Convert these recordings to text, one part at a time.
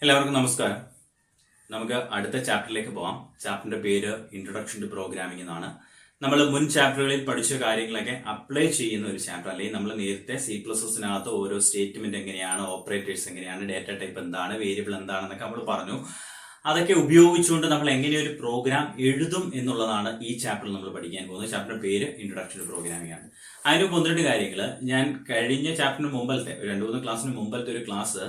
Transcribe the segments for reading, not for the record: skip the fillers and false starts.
എല്ലാവർക്കും നമസ്കാരം. നമുക്ക് അടുത്ത ചാപ്റ്ററിലേക്ക് പോവാം. ചാപ്റ്ററിന്റെ പേര് ഇൻട്രൊഡക്ഷൻ ടു പ്രോഗ്രാമിംഗ് എന്നാണ്. നമ്മൾ മുൻ ചാപ്റ്ററുകളിൽ പഠിച്ച കാര്യങ്ങളൊക്കെ അപ്ലൈ ചെയ്യുന്ന ഒരു ചാപ്റ്റർ. അല്ലെങ്കിൽ നമ്മൾ നേരത്തെ C++നകത്ത് ഓരോ സ്റ്റേറ്റ്മെന്റ് എങ്ങനെയാണ്, ഓപ്പറേറ്റേഴ്സ് എങ്ങനെയാണ്, ഡാറ്റ ടൈപ്പ് എന്താണ്, വേരിയബിൾ എന്താണെന്നൊക്കെ നമ്മൾ പറഞ്ഞു. അതൊക്കെ ഉപയോഗിച്ചുകൊണ്ട് നമ്മൾ എങ്ങനെ ഒരു പ്രോഗ്രാം എഴുതും എന്നുള്ളതാണ് ഈ ചാപ്റ്ററിൽ നമ്മൾ പഠിക്കാൻ പോകുന്നത്. ചാപ്റ്ററിന്റെ പേര് ഇൻട്രൊഡക്ഷൻ ടു പ്രോഗ്രാമിംഗ് ആണ്. അതിന് 12 കാര്യങ്ങൾ ഞാൻ കഴിഞ്ഞ ചാപ്റ്ററിന് മുമ്പത്തെ 2-3 ക്ലാസ്സിന് മുമ്പത്തെ ഒരു ക്ലാസ്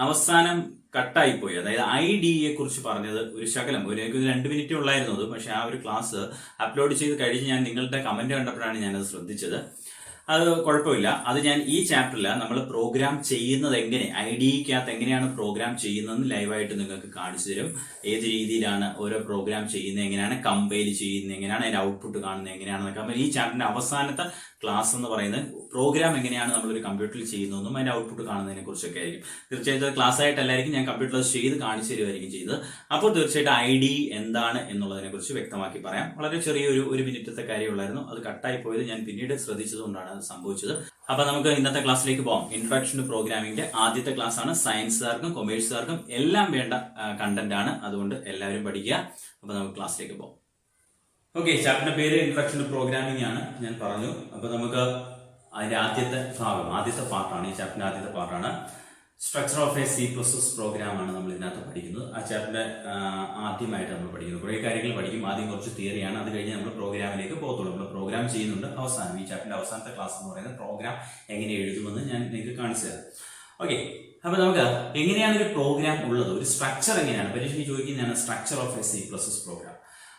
അവസാനം കട്ടായിപ്പോയി. അതായത് IDE കുറിച്ച് പറഞ്ഞത് ഒരു ശകലം, എനിക്ക് 2 മിനിറ്റ് ഉള്ളായിരുന്നു അത്. പക്ഷെ ആ ഒരു ക്ലാസ് അപ്ലോഡ് ചെയ്ത് കഴിഞ്ഞ് ഞാൻ നിങ്ങളുടെ കമന്റ് കണ്ടപ്പോഴാണ് ഞാനത് ശ്രദ്ധിച്ചത്. അത് കുഴപ്പമില്ല. അത് ഞാൻ ഈ ചാപ്റ്ററിൽ നമ്മൾ പ്രോഗ്രാം ചെയ്യുന്നത് എങ്ങനെ, IDEക്കകത്ത് എങ്ങനെയാണ് പ്രോഗ്രാം ചെയ്യുന്നതെന്ന് ലൈവായിട്ട് നിങ്ങൾക്ക് കാണിച്ചു തരും. ഏത് രീതിയിലാണ് ഓരോ പ്രോഗ്രാം ചെയ്യുന്നത്, എങ്ങനെയാണ് കമ്പൈൽ ചെയ്യുന്നത്, എങ്ങനെയാണ് അതിന്റെ ഔട്ട്പുട്ട് കാണുന്നത്, എങ്ങനെയാണെന്നൊക്കെ. അപ്പോൾ ഈ ചാപ്റ്ററിന്റെ അവസാനത്തെ ക്ലാസ് എന്ന് പറയുന്നത് പ്രോഗ്രാം എങ്ങനെയാണ് നമ്മളൊരു കമ്പ്യൂട്ടറിൽ ചെയ്യുന്നതെന്നും അതിന്റെ ഔട്ട്പുട്ട് കാണുന്നതിനെ കുറിച്ചൊക്കെ ആയിരിക്കും. തീർച്ചയായിട്ടും ക്ലാസ് ആയിട്ടല്ലായിരിക്കും, ഞാൻ കമ്പ്യൂട്ടറിൽ ചെയ്ത് കാണിച്ചു തരുമായിരിക്കും ചെയ്തത്. അപ്പോൾ തീർച്ചയായിട്ടും IDE എന്താണ് എന്നുള്ളതിനെ കുറിച്ച് വ്യക്തമാക്കി പറയാം. വളരെ ചെറിയൊരു മിനിറ്റത്തെ കാര്യമുള്ളായിരുന്നു. അത് കട്ടായി പോയത് ഞാൻ പിന്നീട് ശ്രദ്ധിച്ചതുകൊണ്ടാണ് അത് സംഭവിച്ചത്. അപ്പൊ നമുക്ക് ഇന്നത്തെ ക്ലാസ്സിലേക്ക് പോകാം. ഇൻട്രൊഡക്ഷൻ ടു പ്രോഗ്രാമിംഗിന്റെ ആദ്യത്തെ ക്ലാസ് ആണ്. സയൻസുകാർക്കും കൊമേഴ്സുകാർക്കും എല്ലാം വേണ്ട കണ്ടന്റ് ആണ്. അതുകൊണ്ട് എല്ലാവരും പഠിക്കുക. അപ്പൊ നമുക്ക് ക്ലാസ്സിലേക്ക് പോകാം. ഓക്കെ, ചാപ്റ്ററിന്റെ പേര് ഇൻട്രൊഡക്ഷൻ ടു പ്രോഗ്രാമിംഗ് ആണ്, ഞാൻ പറഞ്ഞു. അപ്പൊ നമുക്ക് അതിന്റെ ആദ്യത്തെ ഭാഗം, ആദ്യത്തെ പാർട്ടാണ്, ഈ ചാപ്റ്ററിന്റെ ആദ്യത്തെ പാർട്ടാണ്. Structure of a C++ program ആണ് നമ്മൾ ഇതിനകത്ത് പഠിക്കുന്നത്. ആ ചാപ്റ്ററിന്റെ ആദ്യമായിട്ട് നമ്മൾ പഠിക്കുന്നത് കുറേ കാര്യങ്ങൾ പഠിക്കും. ആദ്യം കുറച്ച് തിയറിയാണ്, അത് കഴിഞ്ഞ് നമ്മൾ പ്രോഗ്രാമിലേക്ക് പോകത്തുള്ളൂ. നമ്മൾ പ്രോഗ്രാം ചെയ്യുന്നുണ്ട്. അവസാനം ഈ ചാപ്റ്ററിന്റെ അവസാനത്തെ ക്ലാസ് എന്ന് പറയുന്നത് പ്രോഗ്രാം എങ്ങനെ എഴുതുമെന്ന് ഞാൻ നിങ്ങൾക്ക് കാണിച്ചു തരാം. ഓക്കെ, അപ്പൊ നമുക്ക് എങ്ങനെയാണ് ഒരു പ്രോഗ്രാം ഉള്ളത്, ഒരു സ്ട്രക്ചർ എങ്ങനെയാണ് പരീക്ഷയ്ക്ക് ചോദിക്കുന്നതാണ്. Structure of a C++ program.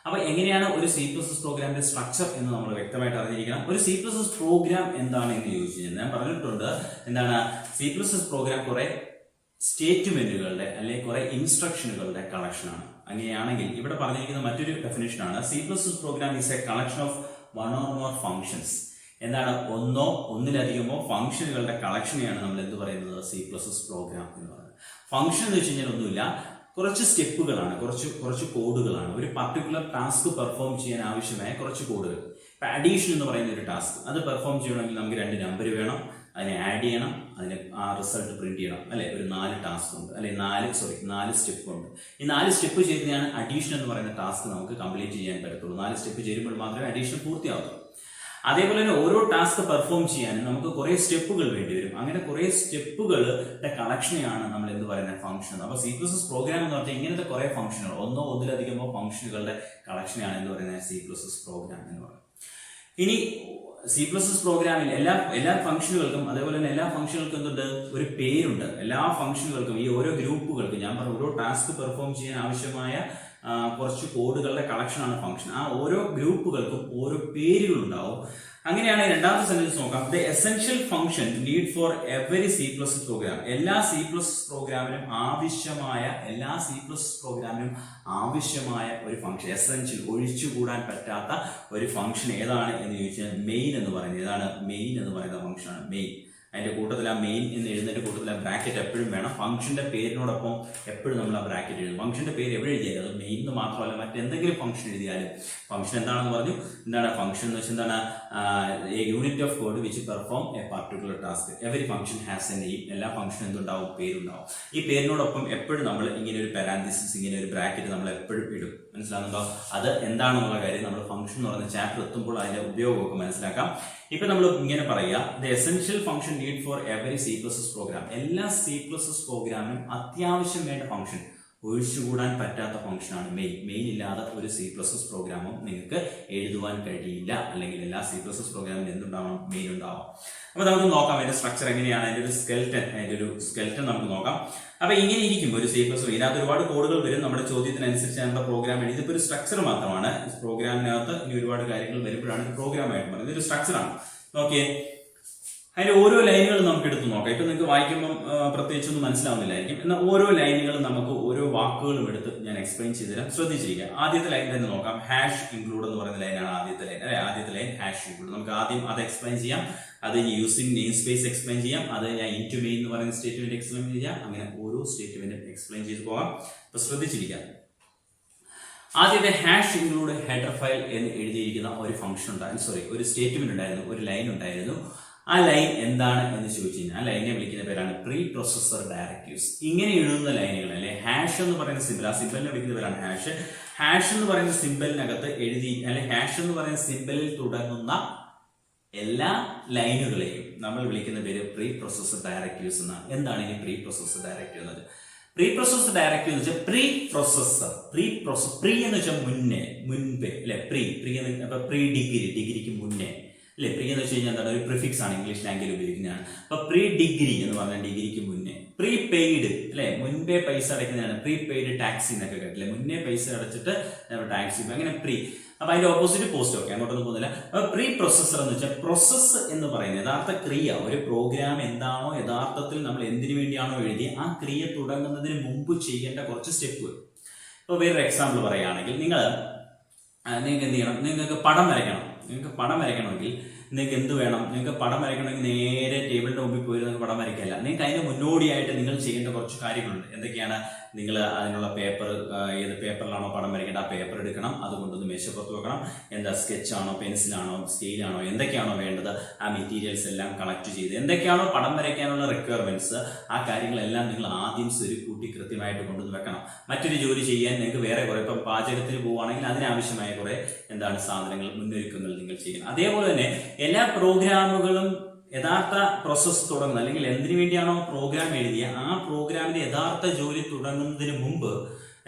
അപ്പൊ എങ്ങനെയാണ് ഒരു C++ പ്രോഗ്രാമിന്റെ സ്ട്രക്ചർ എന്ന് നമ്മൾ വ്യക്തമായിട്ട് അറിഞ്ഞിരിക്കണം. ഒരു C++ പ്രോഗ്രാം എന്താണ് എന്ന് ചോദിച്ചു കഴിഞ്ഞാൽ ഞാൻ പറഞ്ഞിട്ടുണ്ട്, എന്താണ് C++ പ്രോഗ്രാം കുറെ സ്റ്റേറ്റ്മെന്റുകളുടെ അല്ലെങ്കിൽ കുറെ ഇൻസ്ട്രക്ഷനുകളുടെ കളക്ഷനാണ്. അങ്ങനെയാണെങ്കിൽ ഇവിടെ പറഞ്ഞിരിക്കുന്ന മറ്റൊരു ഡെഫിനേഷനാണ് C++ program is a collection of one or more functions. എന്താണ്, ഒന്നോ ഒന്നിലധികമോ ഫംഗ്ഷനുകളുടെ കളക്ഷനെയാണ് നമ്മൾ എന്ത് പറയുന്നത്, C++ പ്രോഗ്രാം എന്ന് പറയുന്നത്. ഫംഗ്ഷൻ എന്ന് വെച്ച് കഴിഞ്ഞാൽ ഒന്നുമില്ല, കുറച്ച് സ്റ്റെപ്പുകളാണ്, കുറച്ച് കോഡുകളാണ്. ഒരു പർട്ടിക്കുലർ ടാസ്ക് പെർഫോം ചെയ്യാൻ ആവശ്യമായ കുറച്ച് കോഡുകൾ. ഇപ്പൊ അഡീഷൻ എന്ന് പറയുന്ന ഒരു ടാസ്ക്, അത് പെർഫോം ചെയ്യണമെങ്കിൽ നമുക്ക് 2 നമ്പർ വേണം, അതിനെ ആഡ് ചെയ്യണം, അതിന് ആ റിസൾട്ട് പ്രിന്റ് ചെയ്യണം, അല്ലെ. ഒരു 4 ടാസ്ക് ഉണ്ട്, അല്ലെ 4 സ്റ്റെപ്പ് ഉണ്ട്. ഈ 4 സ്റ്റെപ്പ് ചെയ്താണ് അഡീഷൻ എന്ന് പറയുന്ന ടാസ്ക് നമുക്ക് കംപ്ലീറ്റ് ചെയ്യാൻ പറ്റത്തുള്ളൂ. 4 സ്റ്റെപ്പ് ചേരുമ്പോൾ മാത്രമേ അഡീഷൻ പൂർത്തിയാവത്തുള്ളൂ. അതേപോലെ തന്നെ ഓരോ ടാസ്ക് പെർഫോം ചെയ്യാനും നമുക്ക് കുറെ സ്റ്റെപ്പുകൾ വേണ്ടി വരും. അങ്ങനെ കുറെ സ്റ്റെപ്പുകളുടെ കളക്ഷനെയാണ് നമ്മൾ എന്ത് പറയുന്നത്, ഫംഗ്ഷൻ. അപ്പൊ C++ പ്രോഗ്രാം എന്ന് പറഞ്ഞാൽ ഇങ്ങനത്തെ കുറെ ഫംഗ്ഷനുകൾ, ഒന്നോ ഒന്നിലധികമോ ഫംഗ്ഷനുകളുടെ കളക്ഷനെയാണ് എന്ത് പറയുന്നത്, C++ പ്രോഗ്രാം എന്ന് പറയുന്നത്. ഇനി C++ പ്രോഗ്രാമിൽ എല്ലാ ഫംഗ്ഷനുകൾക്കും, അതേപോലെ തന്നെ എല്ലാ ഫംഗ്ഷനുകൾക്കും എന്തുണ്ട്, ഒരു പേരുണ്ട്. എല്ലാ ഫംഗ്ഷനുകൾക്കും, ഈ ഓരോ ഗ്രൂപ്പുകൾക്കും, ഞാൻ പറഞ്ഞ ഓരോ ടാസ്ക് പെർഫോം ചെയ്യാൻ ആവശ്യമായ കുറച്ച് കോഡുകളുടെ കളക്ഷനാണ് ഫംഗ്ഷൻ. ആ ഓരോ ഗ്രൂപ്പുകൾക്കും ഓരോ പേരുകൾ ഉണ്ടാവും. അങ്ങനെയാണ് രണ്ടാമത്തെ സെന്റൻസ് നോക്കാം. The essential function need for every C++ program. എല്ലാ C++ പ്രോഗ്രാമിനും ആവശ്യമായ ഒരു ഫംഗ്ഷൻ, എസെൻഷ്യൽ, ഒഴിച്ചുകൂടാൻ പറ്റാത്ത ഒരു ഫംഗ്ഷൻ ഏതാണ് എന്ന് ചോദിച്ചാൽ മെയിൻ എന്ന് പറയുന്നത്. ഏതാണ് മെയിൻ എന്ന് പറയുന്ന ഫംഗ്ഷനാണ് മെയിൻ. അതിന്റെ കൂട്ടത്തിൽ ആ മെയിൻ എന്ന് എഴുതുന്നതിന്റെ കൂട്ടത്തിൽ ആ ബ്രാക്കറ്റ് എപ്പോഴും വേണം. ഫംഗ്ഷന്റെ പേരിനോടൊപ്പം എപ്പോഴും നമ്മൾ ആ ബ്രാക്കറ്റ് എഴുതും. ഫംഗ്ഷന്റെ പേര് എവിടെ എഴുതിയാലും, അത് മെയിൻ എന്ന് മാത്രമല്ല മറ്റെന്തെങ്കിലും ഫംഗ്ഷൻ എഴുതിയാലും, ഫംഗ്ഷൻ എന്താണെന്ന് പറഞ്ഞു. എന്താണ് ഫംഗ്ഷൻ എന്ന് വെച്ചാൽ, എന്താണ്, A unit of code which perform A particular task. Every function has A name. എല്ലാ ഫംഗ്ഷനും എന്തുണ്ടാവും, പേരുണ്ടാവും. ഈ പേരിനോടൊപ്പം എപ്പോഴും നമ്മൾ ഇങ്ങനെ ഒരു പാരാന്തസിസ്, ഇങ്ങനെ ഒരു ബ്രാക്കറ്റ് നമ്മൾ എപ്പോഴും ഇടും. മനസ്സിലാകുന്നുണ്ടോ? അത് എന്താണെന്നുള്ള കാര്യം നമ്മൾ ഫംഗ്ഷൻ എന്ന് പറയുന്ന ചാപ്റ്റർ എത്തുമ്പോൾ അതിന്റെ ഉപയോഗമൊക്കെ മനസ്സിലാക്കാം. ഇപ്പൊ നമ്മൾ ഇങ്ങനെ പറയുക, the essential function need for every C++ program. എല്ലാ C++ പ്രോഗ്രാമിനും അത്യാവശ്യം വേണ്ട ഫംഗ്ഷൻ, ഒഴിച്ചുകൂടാൻ പറ്റാത്ത ഫംഗ്ഷനാണ് മെയിൻ. മെയിൻ ഇല്ലാതെ ഒരു C++ പ്രോഗ്രാമും നിങ്ങൾക്ക് എഴുതുവാൻ കഴിയില്ല. അല്ലെങ്കിൽ എല്ലാ C++ പ്രോഗ്രാമിനും എന്തുണ്ടാവണം, മെയിൻ ഉണ്ടാവും. അപ്പൊ നമുക്ക് നോക്കാം അതിന്റെ സ്ട്രക്ചർ എങ്ങനെയാണ്, അതിന്റെ ഒരു സ്കെൽറ്റൻ നമുക്ക് നോക്കാം. അപ്പൊ ഇങ്ങനെ ഇരിക്കും ഒരു C++. ഇതിനകത്ത് ഒരുപാട് കോഡുകൾ വരും. നമ്മുടെ ചോദ്യത്തിനനുസരിച്ച് നമ്മുടെ പ്രോഗ്രാം വേണ്ടി. ഇതിപ്പോ ഒരു സ്ട്രക്ചർ മാത്രമാണ്. പ്രോഗ്രാമിനകത്ത് ഇനി ഒരുപാട് കാര്യങ്ങൾ വരുമ്പോഴാണ് പ്രോഗ്രാം ആയിട്ട് പറയുന്നത്. ഇതൊരു സ്ട്രക്ചറാണ്. ഓക്കെ, അതിന്റെ ഓരോ ലൈനുകളും നമുക്ക് എടുത്ത് നോക്കാം. ഇപ്പൊ നിങ്ങൾക്ക് വായിക്കുമ്പോൾ പ്രത്യേകിച്ചൊന്നും മനസ്സിലാവുന്നില്ലായിരിക്കും. എന്നാൽ ഓരോ ലൈനുകളും നമുക്ക് ഓരോ വാക്കുകളും എടുത്ത് ഞാൻ എക്സ്പ്ലെയിൻ ചെയ്തുതരാം. ശ്രദ്ധിച്ചിരിക്കുക. ആദ്യത്തെ ലൈൻ തന്നെ നോക്കാം. ഹാഷ് ഇൻക്ലൂഡ് എന്ന് പറയുന്ന ലൈനാണ് ആദ്യത്തെ ലൈൻ, അല്ലെ. ആദ്യത്തെ ലൈൻ ഹാഷ് ഇൻക്ലൂഡ്. നമുക്ക് ആദ്യം അത് എക്സ്പ്ലെയിൻ ചെയ്യാം. അത് യൂസിങ് നെയിം സ്പേസ് എക്സ്പ്ലെയിൻ ചെയ്യാം. അത് ഞാൻ ഇൻടു മെയിൻ എന്ന് പറയുന്ന സ്റ്റേറ്റ്മെന്റ് എക്സ്പ്ലെയിൻ ചെയ്യാം. അങ്ങനെ ഓരോ സ്റ്റേറ്റ്മെന്റും എക്സ്പ്ലെയിൻ ചെയ്ത് പോകാം. അപ്പൊ ശ്രദ്ധിച്ചിരിക്കാം. ആദ്യത്തെ ഹാഷ് ഇൻക്ലൂഡ് ഹെഡർ ഫയൽ എന്ന് എഴുതിയിരിക്കുന്ന ഒരു ഫംഗ്ഷൻ ഉണ്ടായിരുന്നു, ഒരു സ്റ്റേറ്റ്മെന്റ് ഉണ്ടായിരുന്നു, ഒരു ലൈൻ ഉണ്ടായിരുന്നു. ആ ലൈൻ എന്താണ് എന്ന് ചോദിച്ചു കഴിഞ്ഞാൽ ആ ലൈനെ വിളിക്കുന്ന പേരാണ് പ്രീ പ്രോസസർ ഡയറക്റ്റീവ്സ്. ഇങ്ങനെ എഴുതുന്ന ലൈനുകൾ, അല്ലെ ഹാഷ് എന്ന് പറയുന്ന സിമ്പിൾ, ആ സിമ്പിളിനെ വിളിക്കുന്ന പേരാണ് ഹാഷ്. ഹാഷ് എന്ന് പറയുന്ന സിമ്പിളിനകത്ത് എഴുതി അല്ലെങ്കിൽ ഹാഷ് എന്ന് പറയുന്ന സിമ്പിളിൽ തുടങ്ങുന്ന എല്ലാ ലൈനുകളെയും നമ്മൾ വിളിക്കുന്ന പേര് പ്രീ പ്രോസസ്സർ ഡയറക്റ്റീവ്സ് എന്നാണ്. എന്താണ് ഈ പ്രീ പ്രോസസ്സർ ഡയറക്റ്റീവ് എന്നത്? പ്രീ പ്രോസസ്സർ ഡയറക്റ്റീവ് എന്ന് വെച്ചാൽ പ്രീ പ്രോസസ്സർ, പ്രീ എന്ന് വെച്ചാൽ മുൻപേ അല്ലെ, പ്രീ ഡിഗ്രിക്ക് മുന്നേ അല്ലെ. പ്രീ എന്ന് വെച്ച് കഴിഞ്ഞാൽ എന്താണ്, ഒരു പ്രിഫിക്സ് ആണ്, ഇംഗ്ലീഷ് ലാംഗ്വേജ് ഉപയോഗിക്കുന്നതാണ്. അപ്പൊ പ്രീ ഡിഗ്രി എന്ന് പറഞ്ഞാൽ ഡിഗ്രിക്ക് മുന്നേ. പ്രീ പെയ്ഡ് അല്ലെ, മുൻപേ പൈസ അടയ്ക്കുന്നതാണ്. പ്രീ പെയ്ഡ് ടാക്സി എന്നൊക്കെ കേട്ടില്ലേ, മുന്നേ പൈസ അടച്ചിട്ട് ടാക്സി, അങ്ങനെ പ്രീ. അപ്പൊ അതിന്റെ ഓപ്പോസിറ്റ് പോസ്റ്റ്. ഓക്കെ, അങ്ങോട്ടൊന്നും പോകുന്നില്ല. അപ്പൊ പ്രീ പ്രൊസസ്സർ എന്ന് വെച്ചാൽ പ്രോസസ്സ് എന്ന് പറയുന്നത് യഥാർത്ഥ ക്രിയ, ഒരു പ്രോഗ്രാം എന്താണോ യഥാർത്ഥത്തിൽ നമ്മൾ എന്തിനു വേണ്ടിയാണോ എഴുതി ആ ക്രിയ തുടങ്ങുന്നതിന് മുമ്പ് ചെയ്യേണ്ട കുറച്ച് സ്റ്റെപ്പുകൾ. ഇപ്പൊ വേറൊരു എക്സാമ്പിൾ പറയുകയാണെങ്കിൽ, നിങ്ങൾക്ക് എന്ത് ചെയ്യണം, നിങ്ങൾക്ക് പടം വരയ്ക്കണമെങ്കിൽ നിങ്ങൾക്ക് എന്ത് വേണം? നിങ്ങൾക്ക് പടം വരയ്ക്കണമെങ്കിൽ നേരെ ടേബിളിന്റെ മുമ്പിൽ പോയി നിങ്ങൾക്ക് പടം വരയ്ക്കില്ല. നിങ്ങൾക്ക് അതിന് മുന്നോടിയായിട്ട് നിങ്ങൾ ചെയ്യേണ്ട കുറച്ച് കാര്യങ്ങളുണ്ട്. എന്തൊക്കെയാണ്? നിങ്ങൾ അതിനുള്ള പേപ്പർ, ഏത് പേപ്പറിലാണോ പടം വരയ്ക്കേണ്ടത് ആ പേപ്പർ എടുക്കണം, അതുകൊണ്ടൊന്ന് മേശപ്പുറത്ത് വെക്കണം. എന്താ, സ്കെച്ചാണോ, പെൻസിലാണോ, സ്കെയിലാണോ, എന്തൊക്കെയാണോ വേണ്ടത് ആ മെറ്റീരിയൽസ് എല്ലാം കളക്ട് ചെയ്ത്, എന്തൊക്കെയാണോ പടം വരയ്ക്കാനുള്ള റിക്വയർമെന്റ്സ് ആ കാര്യങ്ങളെല്ലാം നിങ്ങൾ ആദ്യം സ്വരുക്കൂട്ടി കൃത്യമായിട്ട് കൊണ്ടുവന്ന് വെക്കണം. മറ്റൊരു ജോലി ചെയ്യാൻ നിങ്ങൾക്ക് വേറെ കുറെ, ഇപ്പം പാചകത്തിന് പോവുകയാണെങ്കിൽ അതിനാവശ്യമായ കുറെ സാധനങ്ങൾ, മുന്നൊരുക്കങ്ങൾ നിങ്ങൾ ചെയ്യണം. അതേപോലെ തന്നെ എല്ലാ പ്രോഗ്രാമുകളും യഥാർത്ഥ പ്രോസസ്സ് തുടങ്ങുന്നത്, അല്ലെങ്കിൽ എന്തിനു വേണ്ടിയാണോ പ്രോഗ്രാം എഴുതിയ ആ പ്രോഗ്രാമിന്റെ യഥാർത്ഥ ജോലി തുടങ്ങുന്നതിന് മുമ്പ്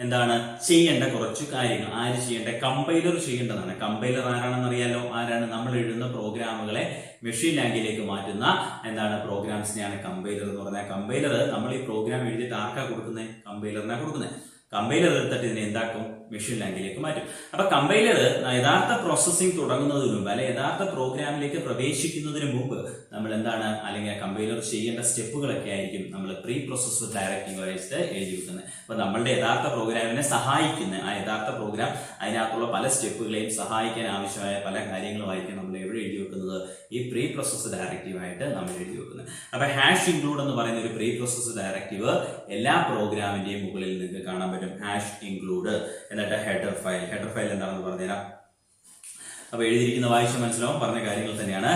എന്താണ് ചെയ്യേണ്ട കുറച്ച് കാര്യങ്ങൾ. ആര് ചെയ്യേണ്ട? കമ്പൈലർ ചെയ്യേണ്ടതാണ്. കമ്പൈലർ ആരാണെന്ന് അറിയാലോ? ആരാണ്? നമ്മൾ എഴുതുന്ന പ്രോഗ്രാമുകളെ മെഷീൻ ലാംഗ്വേജിലേക്ക് മാറ്റുന്ന പ്രോഗ്രാംസിനെയാണ് കമ്പൈലർ എന്ന് പറഞ്ഞാൽ. കമ്പൈലർ നമ്മൾ ഈ പ്രോഗ്രാം എഴുതിയിട്ട് ആർക്കാ കൊടുക്കുന്നത്? കമ്പൈലറിനാണ് കൊടുക്കുന്നത്. കമ്പൈലർ എടുത്തിട്ട് ഇതിനെ എന്താക്കും? മെഷീൻ ലാംഗ്വേജിലേക്ക് മാറ്റും. അപ്പൊ കമ്പൈലർ യഥാർത്ഥ പ്രോസസ്സിംഗ് തുടങ്ങുന്നതിന് മുമ്പ് അല്ലെ യഥാർത്ഥ പ്രോഗ്രാമിലേക്ക് പ്രവേശിക്കുന്നതിന് മുമ്പ് നമ്മൾ എന്താണ്, അല്ലെങ്കിൽ കമ്പൈലർ ചെയ്യേണ്ട സ്റ്റെപ്പുകളൊക്കെ ആയിരിക്കും നമ്മൾ പ്രീ പ്രോസസ്സർ ഡയറക്റ്റീവ് ആയിട്ട് എഴുതി വെക്കുന്നത്. അപ്പൊ നമ്മളുടെ യഥാർത്ഥ പ്രോഗ്രാമിനെ സഹായിക്കുന്ന ആ യഥാർത്ഥ പ്രോഗ്രാം, അതിനകത്തുള്ള പല സ്റ്റെപ്പുകളെയും സഹായിക്കാൻ ആവശ്യമായ പല കാര്യങ്ങളുമായിരിക്കും നമ്മൾ എവിടെ എഴുതി വെക്കുന്നത്? ഈ പ്രീ പ്രോസസ്സർ ഡയറക്റ്റീവ് ആയിട്ട് നമ്മൾ എഴുതി വെക്കുന്നത്. അപ്പൊ ഹാഷ് ഇൻക്ലൂഡ് എന്ന് പറയുന്ന ഒരു പ്രീ പ്രോസസ്സർ ഡയറക്റ്റീവ് എല്ലാ പ്രോഗ്രാമിന്റെയും മുകളിൽ നിങ്ങൾക്ക് കാണാൻ പറ്റും. ഹാഷ് ഇൻക്ലൂഡ് എന്നിട്ട് ഹെഡർ ഫയൽ എന്താണെന്ന് പറഞ്ഞുതരാം. അപ്പൊ എഴുതിയിരിക്കുന്ന വായിച്ച് മനസ്സിലാവും, പറഞ്ഞ കാര്യങ്ങൾ തന്നെയാണ്.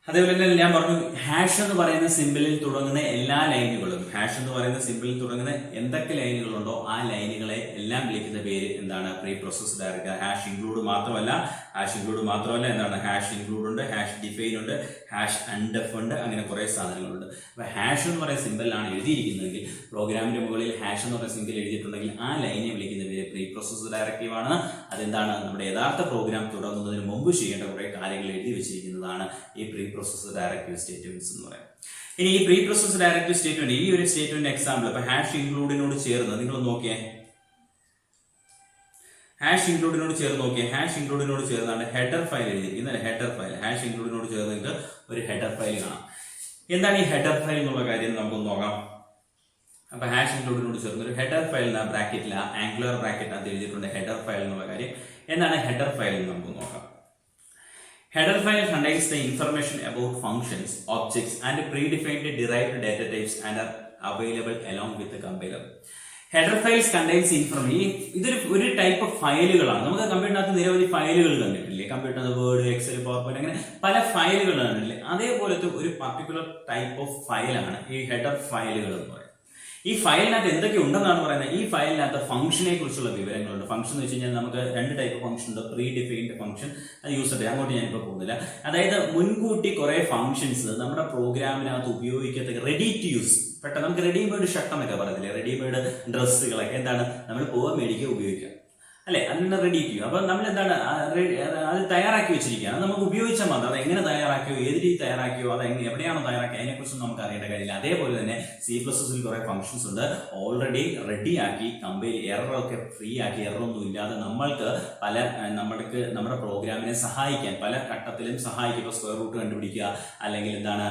അതേപോലെ തന്നെ ഞാൻ പറഞ്ഞു, ഹാഷ് എന്ന് പറയുന്ന സിമ്പിളിൽ തുടങ്ങുന്ന എല്ലാ ലൈനുകളും, ഹാഷ് എന്ന് പറയുന്ന സിമ്പിളിൽ തുടങ്ങുന്ന എന്തൊക്കെ ലൈനുകളുണ്ടോ ആ ലൈനുകളെ എല്ലാം വിളിക്കുന്ന പേര് എന്താണ്? Pre process directive. Hash include മാത്രമല്ല എന്താണ്, ഹാഷ് ഇൻക്ലൂഡ് ഉണ്ട്, ഹാഷ് ഡിഫൈൻ ഉണ്ട്, ഹാഷ് അൺഡെഫ് ഉണ്ട്, അങ്ങനെ കുറെ സാധനങ്ങളുണ്ട്. അപ്പൊ ഹാഷ് എന്ന് പറയുന്ന സിമ്പിളിലാണ് എഴുതിയിരിക്കുന്നതെങ്കിൽ, പ്രോഗ്രാമിന്റെ മുകളിൽ ഹാഷ് എന്ന് പറയുന്ന സിമ്പിൾ എഴുതിയിട്ടുണ്ടെങ്കിൽ ആ ലൈനെ വിളിക്കുന്ന പേര് പ്രീ പ്രോസസ് ഡയറക്റ്റീവ് ആണ്. അതെന്താണ്? നമ്മുടെ യഥാർത്ഥ പ്രോഗ്രാം തുടങ്ങുന്നതിന് മുമ്പ് ചെയ്യേണ്ട കുറെ കാര്യങ്ങൾ എഴുതി വെച്ചിരിക്കുന്നതാണ് ഈ പ്രീ പ്രോസസ് ഡയറക്റ്റീവ് സ്റ്റേറ്റ്മെന്റ്സ് എന്ന് പറയുന്നത്. ഇനി ഈ പ്രീ പ്രോസസ് ഡയറക്റ്റീവ് സ്റ്റേറ്റ്മെന്റ്, ഈ ഒരു സ്റ്റേറ്റ്മെന്റ് എക്സാമ്പിൾ ഇപ്പൊ ഹാഷ് ഇൻക്ലൂഡിനോട് ചേർന്ന് നിങ്ങൾ നോക്കിയേ, ഹാഷ് ഇൻക്ലൂഡിനോട് ചേർന്നാണ് ഹെഡർ ഫയൽ എഴുതിയിരിക്കുന്നത്. ഹെഡർ ഫയൽ ഹാഷ് ഇൻക്ലൂഡിനോട് ചേർന്നിട്ട് ഒരു ഹെഡർ ഫയൽ കാണാം. എന്താണ് ഈ ഹെഡർ ഫയൽ എന്നുള്ള കാര്യം നമുക്കൊന്ന് നോക്കാം. അപ്പൊ ഹാഷ് ഇൻക്ലൂഡിനോട് ചേർന്ന് ഒരു ഹെഡർ ഫയൽ ബ്രാക്കറ്റിൽ ആംഗുലർ ബ്രാക്കറ്റ് അത് എഴുതിയിട്ടുണ്ട് ഹെഡർ ഫയൽ എന്നുള്ള കാര്യം. എന്താണ് ഹെഡർ ഫയൽ എന്ന് നമുക്ക് നോക്കാം. Header file contains the information about functions, objects, and predefined derived data types and are available along with the compiler. Header files contains information. ഇതൊരു ടൈപ്പ് ഓഫ് ഫയലുകളാണ്. നമുക്ക് കമ്പ്യൂട്ടറിനകത്ത് നിരവധി ഫയലുകൾ കണ്ടിട്ടില്ലേ? കമ്പ്യൂട്ടറിനകത്ത് വേർഡ്, എക്സൽ, പവർ പോയിന്റ്, അങ്ങനെ പല ഫയലുകളാണല്ലേ. അതേപോലത്തെ ഒരു പർട്ടിക്കുലർ ടൈപ്പ് ഓഫ് ഫയലാണ് ഈ ഹെഡർ ഫയലുകൾ എന്ന് പറയുന്നത്. ഈ ഫയലിനകത്ത് എന്തൊക്കെ ഉണ്ടെന്നാണ് പറയുന്നത്? ഈ ഫയലിനകത്ത് ഫംഗ്ഷനെ കുറിച്ചുള്ള വിവരങ്ങളുണ്ട്. ഫംഗ്ഷൻ എന്ന് വെച്ച് കഴിഞ്ഞാൽ നമുക്ക് രണ്ട് ടൈപ്പ് ഫംഗ്ഷൻ ഉണ്ട്. പ്രീ ഡിഫൈൻഡ് ഫംഗ്ഷൻ, അത് യൂസർ ഡേ, അങ്ങോട്ട് ഞാനിപ്പോൾ പോകുന്നില്ല. അതായത് മുൻകൂട്ടി കുറെ ഫംഗ്ഷൻസ് നമ്മുടെ പ്രോഗ്രാമിനകത്ത് ഉപയോഗിക്കത്തക്ക, റെഡി ടു യൂസ്. പെട്ടെന്ന് നമുക്ക് റെഡിമെയ്ഡ് ഷർട്ട് എന്നൊക്കെ പറയത്തില്ലേ, റെഡിമെയ്ഡ് ഡ്രസ്സുകളൊക്കെ എന്താണ് നമ്മൾ പോകാൻ മേടിക്കുക, ഉപയോഗിക്കുക അല്ലെ, അതിനെ റെഡി ചെയ്യും. അപ്പൊ നമ്മൾ എന്താണ് അത് തയ്യാറാക്കി വെച്ചിരിക്കുകയാണ്, നമുക്ക് ഉപയോഗിച്ചാൽ മാത്രം. അത് എങ്ങനെ തയ്യാറാക്കിയോ, ഏത് രീതി തയ്യാറാക്കിയോ, അത് എവിടെയാണോ തയ്യാറാക്കിയോ അതിനെക്കുറിച്ചൊന്നും നമുക്ക് അറിയേണ്ട കാര്യമില്ല. അതേപോലെ തന്നെ C++ൽ കുറെ ഫംഗ്ഷൻസ് ഉണ്ട് ഓൾറെഡി റെഡിയാക്കി, എററൊക്കെ ഫ്രീ ആക്കി, എററൊന്നും ഇല്ലാതെ നമ്മൾക്ക് നമ്മുടെ പ്രോഗ്രാമിനെ സഹായിക്കാൻ പല ഘട്ടത്തിലും സഹായിക്കും. ഇപ്പോൾ സ്ക്വയർ റൂട്ട് കണ്ടുപിടിക്കുക, അല്ലെങ്കിൽ എന്താണ്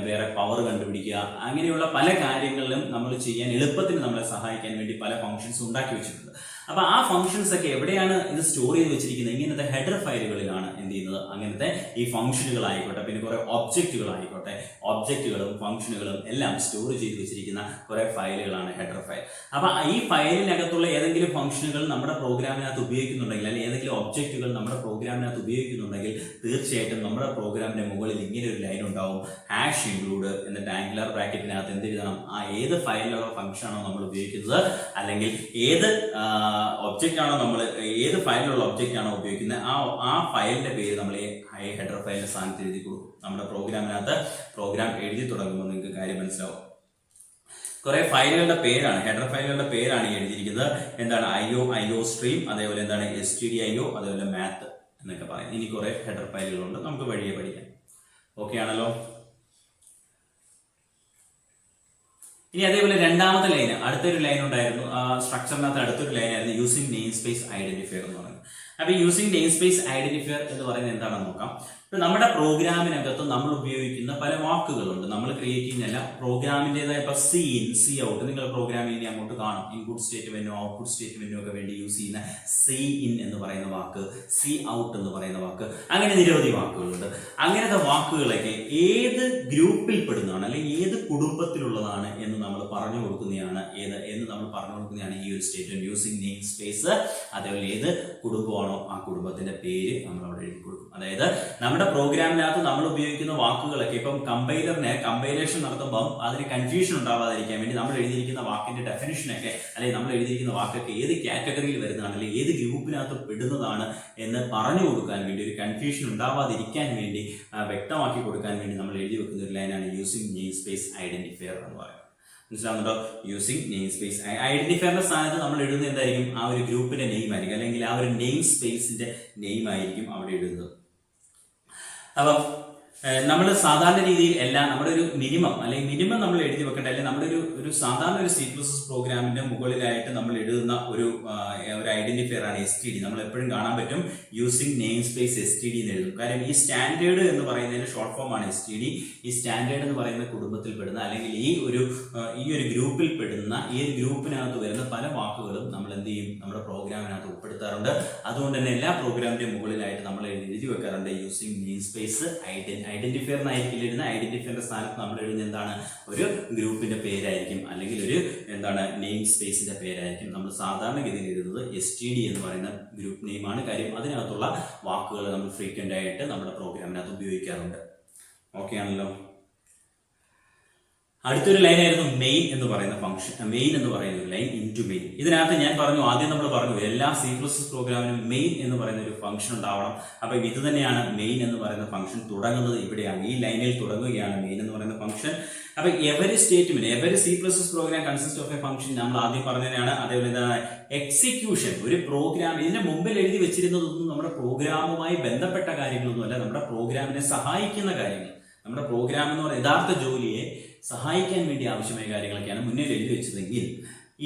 വേറെ പവർ കണ്ടുപിടിക്കുക, അങ്ങനെയുള്ള പല കാര്യങ്ങളിലും നമ്മൾ ചെയ്യാൻ എളുപ്പത്തിൽ നമ്മളെ സഹായിക്കാൻ വേണ്ടി പല ഫംഗ്ഷൻസ് ഉണ്ടാക്കി വെച്ചിട്ടുണ്ട്. അപ്പൊ ആ ഫംഗ്ഷൻസ് ഒക്കെ എവിടെയാണ് ഇത് സ്റ്റോർ ചെയ്ത് വെച്ചിരിക്കുന്നത്? ഇങ്ങനത്തെ ഹെഡർ ഫയലുകളിലാണ് എന്ത് ചെയ്യുന്നത്, അങ്ങനത്തെ ഈ ഫംഗ്ഷനുകൾ ആയിക്കോട്ടെ, പിന്നെ കുറെ ഒബ്ജക്റ്റുകൾ ആയിക്കോട്ടെ, ഒബ്ജക്റ്റുകളും ഫംഗ്ഷനുകളും എല്ലാം സ്റ്റോർ ചെയ്ത് വെച്ചിരിക്കുന്ന കുറെ ഫയലുകളാണ് ഹെഡർ ഫയൽ. അപ്പൊ ഈ ഫയലിനകത്തുള്ള ഏതെങ്കിലും ഫംഗ്ഷനുകൾ നമ്മുടെ പ്രോഗ്രാമിനകത്ത് ഉപയോഗിക്കുന്നുണ്ടെങ്കിൽ, അല്ലെങ്കിൽ ഏതെങ്കിലും ഒബ്ജക്റ്റുകൾ നമ്മുടെ പ്രോഗ്രാമിനകത്ത് ഉപയോഗിക്കുന്നുണ്ടെങ്കിൽ, തീർച്ചയായിട്ടും നമ്മുടെ പ്രോഗ്രാമിന്റെ മുകളിൽ ഇങ്ങനെ ഒരു ലൈൻ ഉണ്ടാവും, ഹാഷ് ഇൻക്ലൂഡ് എന്നിട്ട് ആംഗുലർ ബ്രാക്കറ്റിനകത്ത് എന്ത് എഴുതണം, ആ ഏത് ഫയലിലുള്ള ഫംഗ്ഷൻ ആണോ നമ്മൾ ഉപയോഗിക്കുന്നത്, അല്ലെങ്കിൽ ഏത് ഒബ്ജക്റ്റ് ആണോ നമ്മൾ, ഏത് ഫയലിലുള്ള ഒബ്ജക്റ്റ് ആണോ ഉപയോഗിക്കുന്നത്, ആ ഫയലിന്റെ പേര് നമ്മൾ ഈ ഹെഡർ ഫയലിന്റെ സ്ഥാനത്ത് എഴുതി കൊടുക്കും. നമ്മുടെ പ്രോഗ്രാമിനകത്ത് പ്രോഗ്രാം എഴുതി തുടങ്ങുമ്പോൾ നിങ്ങൾക്ക് കാര്യം മനസ്സിലാവും. കുറെ ഫയലുകളുടെ പേരാണ്, ഹെഡർ ഫയലുകളുടെ പേരാണ് ഈ എഴുതിയിരിക്കുന്നത്. എന്താണ് IO സ്ട്രീം, അതേപോലെ എന്താണ് stdio, അതേപോലെ മാത്ത് എന്നൊക്കെ പറയും. ഇനി കുറെ ഹെഡർ ഫയലുകളുണ്ട്, നമുക്ക് വഴിയെ പഠിക്കാം. ഓക്കെ ആണല്ലോ. ഇനി അതേപോലെ രണ്ടാമത്തെ ലൈൻ, അടുത്തൊരു ലൈൻ ഉണ്ടായിരുന്നു സ്ട്രക്ചറിനകത്ത്, അടുത്തൊരു ലൈൻ ആയിരുന്നു യൂസിംഗ് നെയിം സ്പേസ് ഐഡന്റിഫയർ എന്ന് പറയുന്നത്. അപ്പൊ യൂസിംഗ് നെയിം സ്പേസ് ഐഡന്റിഫയർ എന്ന് പറയുന്നത് എന്താണെന്ന് നോക്കാം. ഇപ്പൊ നമ്മുടെ പ്രോഗ്രാമിനകത്ത് നമ്മൾ ഉപയോഗിക്കുന്ന പല വാക്കുകളുണ്ട്. നമ്മൾ ക്രിയേറ്റ് ചെയ്യുന്നല്ല, പ്രോഗ്രാമിന്റേതായ ഇപ്പൊ സി ഇൻ, സി ഔട്ട്, നിങ്ങൾ പ്രോഗ്രാമിൽ ഇനി അങ്ങോട്ട് കാണും, ഇൻപുട്ട് സ്റ്റേറ്റ്മെന്റോ ഔട്ട്പുട്ട് സ്റ്റേറ്റ്മെന്റോ ഒക്കെ വേണ്ടി യൂസ് ചെയ്യുന്ന സി ഇൻ എന്ന് പറയുന്ന വാക്ക്, സി ഔട്ട് എന്ന് പറയുന്ന വാക്ക്, അങ്ങനെ നിരവധി വാക്കുകളുണ്ട്. അങ്ങനത്തെ വാക്കുകളൊക്കെ ഏത് ഗ്രൂപ്പിൽ പെടുന്നതാണ്, അല്ലെങ്കിൽ ഏത് കുടുംബത്തിലുള്ളതാണ് എന്ന് നമ്മൾ പറഞ്ഞു കൊടുക്കുന്നതാണ് ഈ ഒരു സ്റ്റേറ്റ്മെന്റ് യൂസിംഗ് നെയിം സ്പേസ്. അതേപോലെ ഏത് കുടുംബമാണോ ആ കുടുംബത്തിന്റെ പേര് നമ്മൾ അവിടെ എഴുതി കൊടുക്കും. അതായത് നമ്മുടെ പ്രോഗ്രാമിനകത്ത് നമ്മൾ ഉപയോഗിക്കുന്ന വാക്കുകളൊക്കെ ഇപ്പം കമ്പൈലേഷൻ നടത്തുമ്പോൾ അതിന് കൺഫ്യൂഷൻ ഉണ്ടാവാതിരിക്കാൻ വേണ്ടി നമ്മൾ എഴുതിയിരിക്കുന്ന വാക്കിന്റെ ഡെഫിനിഷനൊക്കെ, അല്ലെങ്കിൽ നമ്മൾ എഴുതിയിരിക്കുന്ന വാക്കൊക്കെ ഏത് കാറ്റഗറിയിൽ വരുന്നതാണ്, അല്ലെങ്കിൽ ഏത് ഗ്രൂപ്പിനകത്ത് പെടുന്നതാണ് എന്ന് പറഞ്ഞു കൊടുക്കാൻ വേണ്ടി, ഒരു കൺഫ്യൂഷൻ ഉണ്ടാവാതിരിക്കാൻ വേണ്ടി, വ്യക്തമാക്കി കൊടുക്കാൻ വേണ്ടി നമ്മൾ എഴുതി വെക്കുന്ന ഒരു ലൈനാണ് യൂസിംഗ് നെയിം സ്പേസ് ഐഡന്റിഫയർ എന്ന് പറയുന്നത്. മനസ്സിലാവുന്നുണ്ടോ? യൂസിംഗ് നെയിം സ്പേസ് ഐഡന്റിഫയറിന്റെ സ്ഥാനത്ത് നമ്മൾ എഴുതുന്നത് എന്തായിരിക്കും, ആ ഒരു ഗ്രൂപ്പിന്റെ നെയിം ആയിരിക്കും, അല്ലെങ്കിൽ ആ ഒരു നെയിം സ്പേസിന്റെ നെയിം ആയിരിക്കും അവിടെ എഴുതുന്നത്. അപ്പം നമ്മൾ സാധാരണ രീതിയിൽ എല്ലാം നമ്മുടെ ഒരു മിനിമം നമ്മൾ എഴുതി വെക്കേണ്ട, അല്ലെങ്കിൽ നമ്മുടെ ഒരു സാധാരണ ഒരു C++ പ്രോഗ്രാമിന്റെ മുകളിലായിട്ട് നമ്മൾ എഴുതുന്ന ഒരു ഐഡന്റിഫയർ ആണ് STD. നമ്മൾ എപ്പോഴും കാണാൻ പറ്റും യൂസിംഗ് നെയിം സ്പേസ് STD എന്ന് എഴുതും. കാര്യം ഈ സ്റ്റാൻഡേർഡ് എന്ന് പറയുന്നതിന്റെ ഷോർട്ട് ഫോം ആണ് STD. ഈ സ്റ്റാൻഡേർഡ് എന്ന് പറയുന്ന കുടുംബത്തിൽ പെടുന്ന, അല്ലെങ്കിൽ ഈ ഒരു ഗ്രൂപ്പിൽ പെടുന്ന, ഈ ഒരു ഗ്രൂപ്പിനകത്ത് വരുന്ന പല വാക്കുകളും നമ്മൾ എന്ത് ചെയ്യും, നമ്മുടെ പ്രോഗ്രാമിനകത്ത് ഉൾപ്പെടുത്താറുണ്ട്. അതുകൊണ്ട് തന്നെ എല്ലാ പ്രോഗ്രാമിന്റെ മുകളിലായിട്ട് നമ്മൾ എഴുതി വെക്കാറുണ്ട് യൂസിംഗ് നെയിം സ്പേസ് ഐഡന്റിഫയർ എന്നായിരിക്കും എഴുതുന്ന. ഐഡന്റിഫയറിന്റെ സ്ഥാനത്ത് നമ്മൾ എഴുതുന്ന എന്താണ്, ഒരു ഗ്രൂപ്പിന്റെ പേരായിരിക്കും, അല്ലെങ്കിൽ ഒരു നെയിം സ്പേസിന്റെ പേരായിരിക്കും. നമ്മൾ സാധാരണഗതിയിൽ എഴുതുന്നത് STD എന്ന് പറയുന്ന ഗ്രൂപ്പ് നെയിമാണ്. കാര്യം അതിനകത്തുള്ള വാക്കുകൾ നമ്മൾ ഫ്രീക്വന്റ് ആയിട്ട് നമ്മുടെ പ്രോഗ്രാമിനകത്ത് ഉപയോഗിക്കാറുണ്ട്. ഓക്കെ ആണല്ലോ. അടുത്തൊരു ലൈൻ ആയിരുന്നു മെയിൻ എന്ന് പറയുന്ന ഫംഗ്ഷൻ. മെയിൻ എന്ന് പറയുന്ന ഒരു ലൈൻ, ഇൻറ്റു മെയിൻ. ഇതിനകത്ത് ഞാൻ ആദ്യം നമ്മൾ പറഞ്ഞു എല്ലാ C++ പ്രോഗ്രാമിനും മെയിൻ എന്ന് പറയുന്ന ഒരു ഫംഗ്ഷൻ ഉണ്ടാവണം. അപ്പൊ ഇത് തന്നെയാണ് മെയിൻ എന്ന് പറയുന്ന ഫംഗ്ഷൻ തുടങ്ങുന്നത് ഇവിടെയാണ്, ഈ ലൈനിൽ തുടങ്ങുകയാണ് മെയിൻ എന്ന് പറയുന്ന ഫംഗ്ഷൻ. അപ്പൊ every C++ program consist of a function നമ്മൾ ആദ്യം പറഞ്ഞതാണ്. അതേപോലെ എന്താണ് എക്സിക്യൂഷൻ, ഒരു പ്രോഗ്രാം ഇതിന്റെ മുമ്പിൽ എഴുതി വെച്ചിരുന്നതൊന്നും നമ്മുടെ പ്രോഗ്രാമുമായി ബന്ധപ്പെട്ട കാര്യങ്ങളൊന്നുമല്ല, നമ്മുടെ പ്രോഗ്രാമിനെ സഹായിക്കുന്ന കാര്യങ്ങൾ, നമ്മുടെ പ്രോഗ്രാം എന്ന് പറയുന്ന യഥാർത്ഥ ജോലിയെ സഹായിക്കാൻ വേണ്ടി ആവശ്യമായ കാര്യങ്ങളൊക്കെയാണ് മുന്നിൽ എഴുതി വെച്ചതെങ്കിൽ,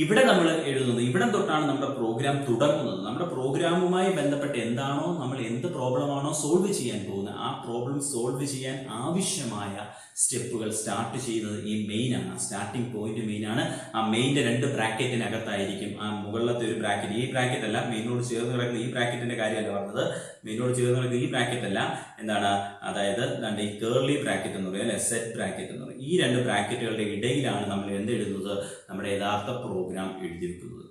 ഇവിടെ നമ്മൾ എഴുതുന്നത്, ഇവിടെ തൊട്ടാണ് നമ്മുടെ പ്രോഗ്രാം തുടങ്ങുന്നത്. നമ്മുടെ പ്രോഗ്രാമുമായി ബന്ധപ്പെട്ട് എന്താണോ, നമ്മൾ എന്ത് പ്രോബ്ലമാണോ സോൾവ് ചെയ്യാൻ പോകുന്നത്, ആ പ്രോബ്ലം സോൾവ് ചെയ്യാൻ ആവശ്യമായ സ്റ്റെപ്പുകൾ സ്റ്റാർട്ട് ചെയ്യുന്നത് ഈ മെയിൻ ആണ്. സ്റ്റാർട്ടിംഗ് പോയിന്റ് മെയിൻ ആണ്. ആ മെയിൻ്റെ 2 ബ്രാക്കറ്റിനകത്തായിരിക്കും ആ മുകളിലത്തെ ഒരു ബ്രാക്കറ്റ്, ഈ ബ്രാക്കറ്റ് അല്ല, മെയിനോട് ചേർന്ന് കിടക്കുന്ന ഈ ബ്രാക്കറ്റിന്റെ കാര്യമല്ല പറഞ്ഞത്, മെയിനോട് ചേർന്ന് കിടക്കുന്ന ഈ ബ്രാക്കറ്റ് അല്ല, എന്താണ്, അതായത് ഈ കേർലി ബ്രാക്കറ്റ് എന്ന് പറയും, അല്ലെ സെറ്റ് ബ്രാക്കറ്റ് എന്ന് പറയും. ഈ 2 ബ്രാക്കറ്റുകളുടെ ഇടയിലാണ് നമ്മൾ എന്തെഴുതുന്നത്, നമ്മുടെ യഥാർത്ഥ പ്രോഗ്രാം എഴുതി വെക്കുന്നത്.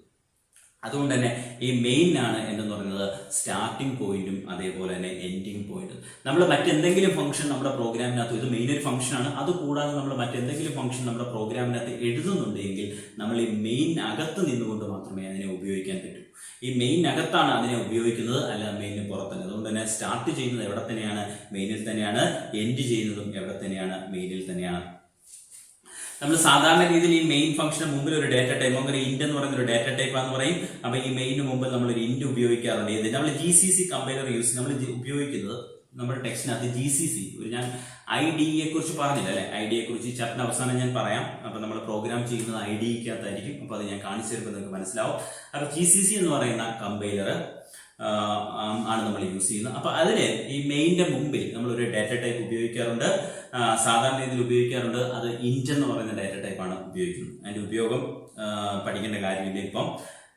അതുകൊണ്ട് തന്നെ ഈ മെയിൻ ആണ് എന്ന് പറയുന്നത് സ്റ്റാർട്ടിംഗ് പോയിന്റും അതേപോലെ തന്നെ എൻഡിങ് പോയിന്റും. നമ്മൾ മറ്റെന്തെങ്കിലും ഫംഗ്ഷൻ നമ്മുടെ പ്രോഗ്രാമിനകത്ത്, ഇത് മെയിൻ ഒരു ഫംഗ്ഷനാണ്, അതുകൂടാതെ നമ്മൾ മറ്റെന്തെങ്കിലും ഫംഗ്ഷൻ നമ്മുടെ പ്രോഗ്രാമിനകത്ത് എഴുതുന്നുണ്ടെങ്കിൽ നമ്മൾ ഈ മെയിൻ അകത്ത് നിന്നുകൊണ്ട് മാത്രമേ അതിനെ ഉപയോഗിക്കാൻ പറ്റൂ. ഈ മെയിനകത്താണ് അതിനെ ഉപയോഗിക്കുന്നത്, അല്ല മെയിനിന് പുറത്തല്ല. അതുകൊണ്ട് തന്നെ സ്റ്റാർട്ട് ചെയ്യുന്നത് എവിടെ തന്നെയാണ്, മെയിനിൽ തന്നെയാണ്. എൻഡ് ചെയ്യുന്നതും എവിടെ തന്നെയാണ്, മെയിനിൽ തന്നെയാണ്. നമ്മൾ സാധാരണ രീതിയിൽ ഈ മെയിൻ ഫംഗ്ഷന് മുമ്പിൽ ഒരു ഡാറ്റ ടൈപ്പ്, നമുക്ക് ഇന്റ് എന്ന് പറയുന്ന ഒരു ഡാറ്റ ടൈപ്പ് ആണെന്ന് പറയും. അപ്പൊ ഈ മെയിന് മുമ്പിൽ നമ്മൾ ഒരു ഇന്റ് ഉപയോഗിക്കാറുണ്ട്. ഇത് നമ്മൾ GCC കമ്പൈലർ നമ്മൾ ഉപയോഗിക്കുന്നത്, നമ്മുടെ ടെക്സ്റ്റിനകത്ത് GCC, ഞാൻ IDE കുറിച്ച് പറഞ്ഞില്ല അല്ലെ, IDE കുറിച്ച് ചാപ്റ്ററിന് അവസാനം ഞാൻ പറയാം. അപ്പൊ നമ്മൾ പ്രോഗ്രാം ചെയ്യുന്നത് IDE-ക്കകത്തായിരിക്കും. അപ്പൊ അത് ഞാൻ കാണിച്ചു തരുമ്പോൾ നിങ്ങൾക്ക് മനസ്സിലാവും. അപ്പൊ GCC എന്ന് പറയുന്ന കമ്പൈലർ ആണ് നമ്മൾ യൂസ് ചെയ്യുന്നത്. അപ്പൊ അതിന് ഈ മെയിൻ്റെ മുമ്പിൽ നമ്മൾ ഒരു ഡാറ്റ ടൈപ്പ് ഉപയോഗിക്കാറുണ്ട്, സാധാരണ രീതിയിൽ ഉപയോഗിക്കാറുണ്ട്. അത് ഇന്റ് എന്ന് പറയുന്ന ഡാറ്റ ടൈപ്പാണ് ഉപയോഗിക്കുന്നത്. അതിന്റെ ഉപയോഗം പഠിക്കേണ്ട കാര്യമില്ല ഇപ്പം.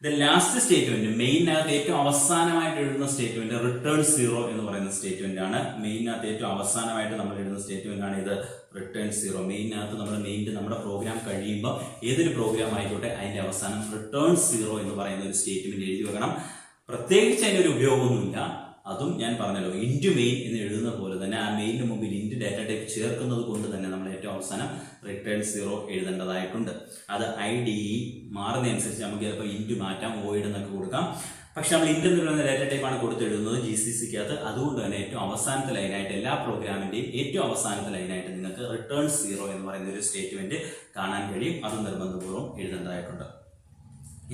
ലാസ്റ്റ് സ്റ്റേറ്റ്മെന്റ് മെയിനകത്ത് ഏറ്റവും അവസാനമായിട്ട് എഴുതുന്ന സ്റ്റേറ്റ്മെന്റ് റിട്ടേൺ 0 എന്ന് പറയുന്ന സ്റ്റേറ്റ്മെന്റ് ആണ്. മെയിനകത്ത് ഏറ്റവും അവസാനമായിട്ട് നമ്മൾ എഴുതുന്ന സ്റ്റേറ്റ്മെന്റ് ആണ് ഇത് റിട്ടേൺ 0. മെയിനകത്ത് നമ്മുടെ പ്രോഗ്രാം കഴിയുമ്പോൾ ഏതൊരു പ്രോഗ്രാം ആയിക്കോട്ടെ അതിന്റെ അവസാനം റിട്ടേൺ 0 എന്ന് പറയുന്ന ഒരു സ്റ്റേറ്റ്മെന്റ് എഴുതി വെക്കണം. പ്രത്യേകിച്ച് അതിനൊരു ഉപയോഗമൊന്നുമില്ല. അതും ഞാൻ പറഞ്ഞല്ലോ, ഇൻറ്റു മെയിൻ എന്ന് എഴുതുന്ന പോലെ തന്നെ ആ മെയിനിന് മുമ്പിൽ ഇൻറ്റു ഡാറ്റ ടൈപ്പ് ചേർക്കുന്നത് കൊണ്ട് തന്നെ നമ്മൾ ഏറ്റവും അവസാനം റിട്ടേൺ 0 എഴുതേണ്ടതായിട്ടുണ്ട്. അത് IDE മാറുന്നതനുസരിച്ച് നമുക്ക് ചിലപ്പോൾ ഇൻറ്റു മാറ്റാം, വോയിഡ് എന്നൊക്കെ കൊടുക്കാം. പക്ഷെ നമ്മൾ ഇൻറ്റു എന്ന് പറയുന്ന ഡാറ്റ ടൈപ്പാണ് കൊടുത്തെഴുതുന്നത് GCCക്കകത്ത്. അതുകൊണ്ട് തന്നെ ഏറ്റവും അവസാനത്തെ ലൈനായിട്ട് എല്ലാ പ്രോഗ്രാമിന്റെയും ഏറ്റവും അവസാനത്തെ ലൈനായിട്ട് നിങ്ങൾക്ക് റിട്ടേൺ 0 എന്ന് പറയുന്ന ഒരു സ്റ്റേറ്റ്മെന്റ് കാണാൻ കഴിയും. അത് നിർബന്ധപൂർവ്വം എഴുതേണ്ടതായിട്ടുണ്ട്.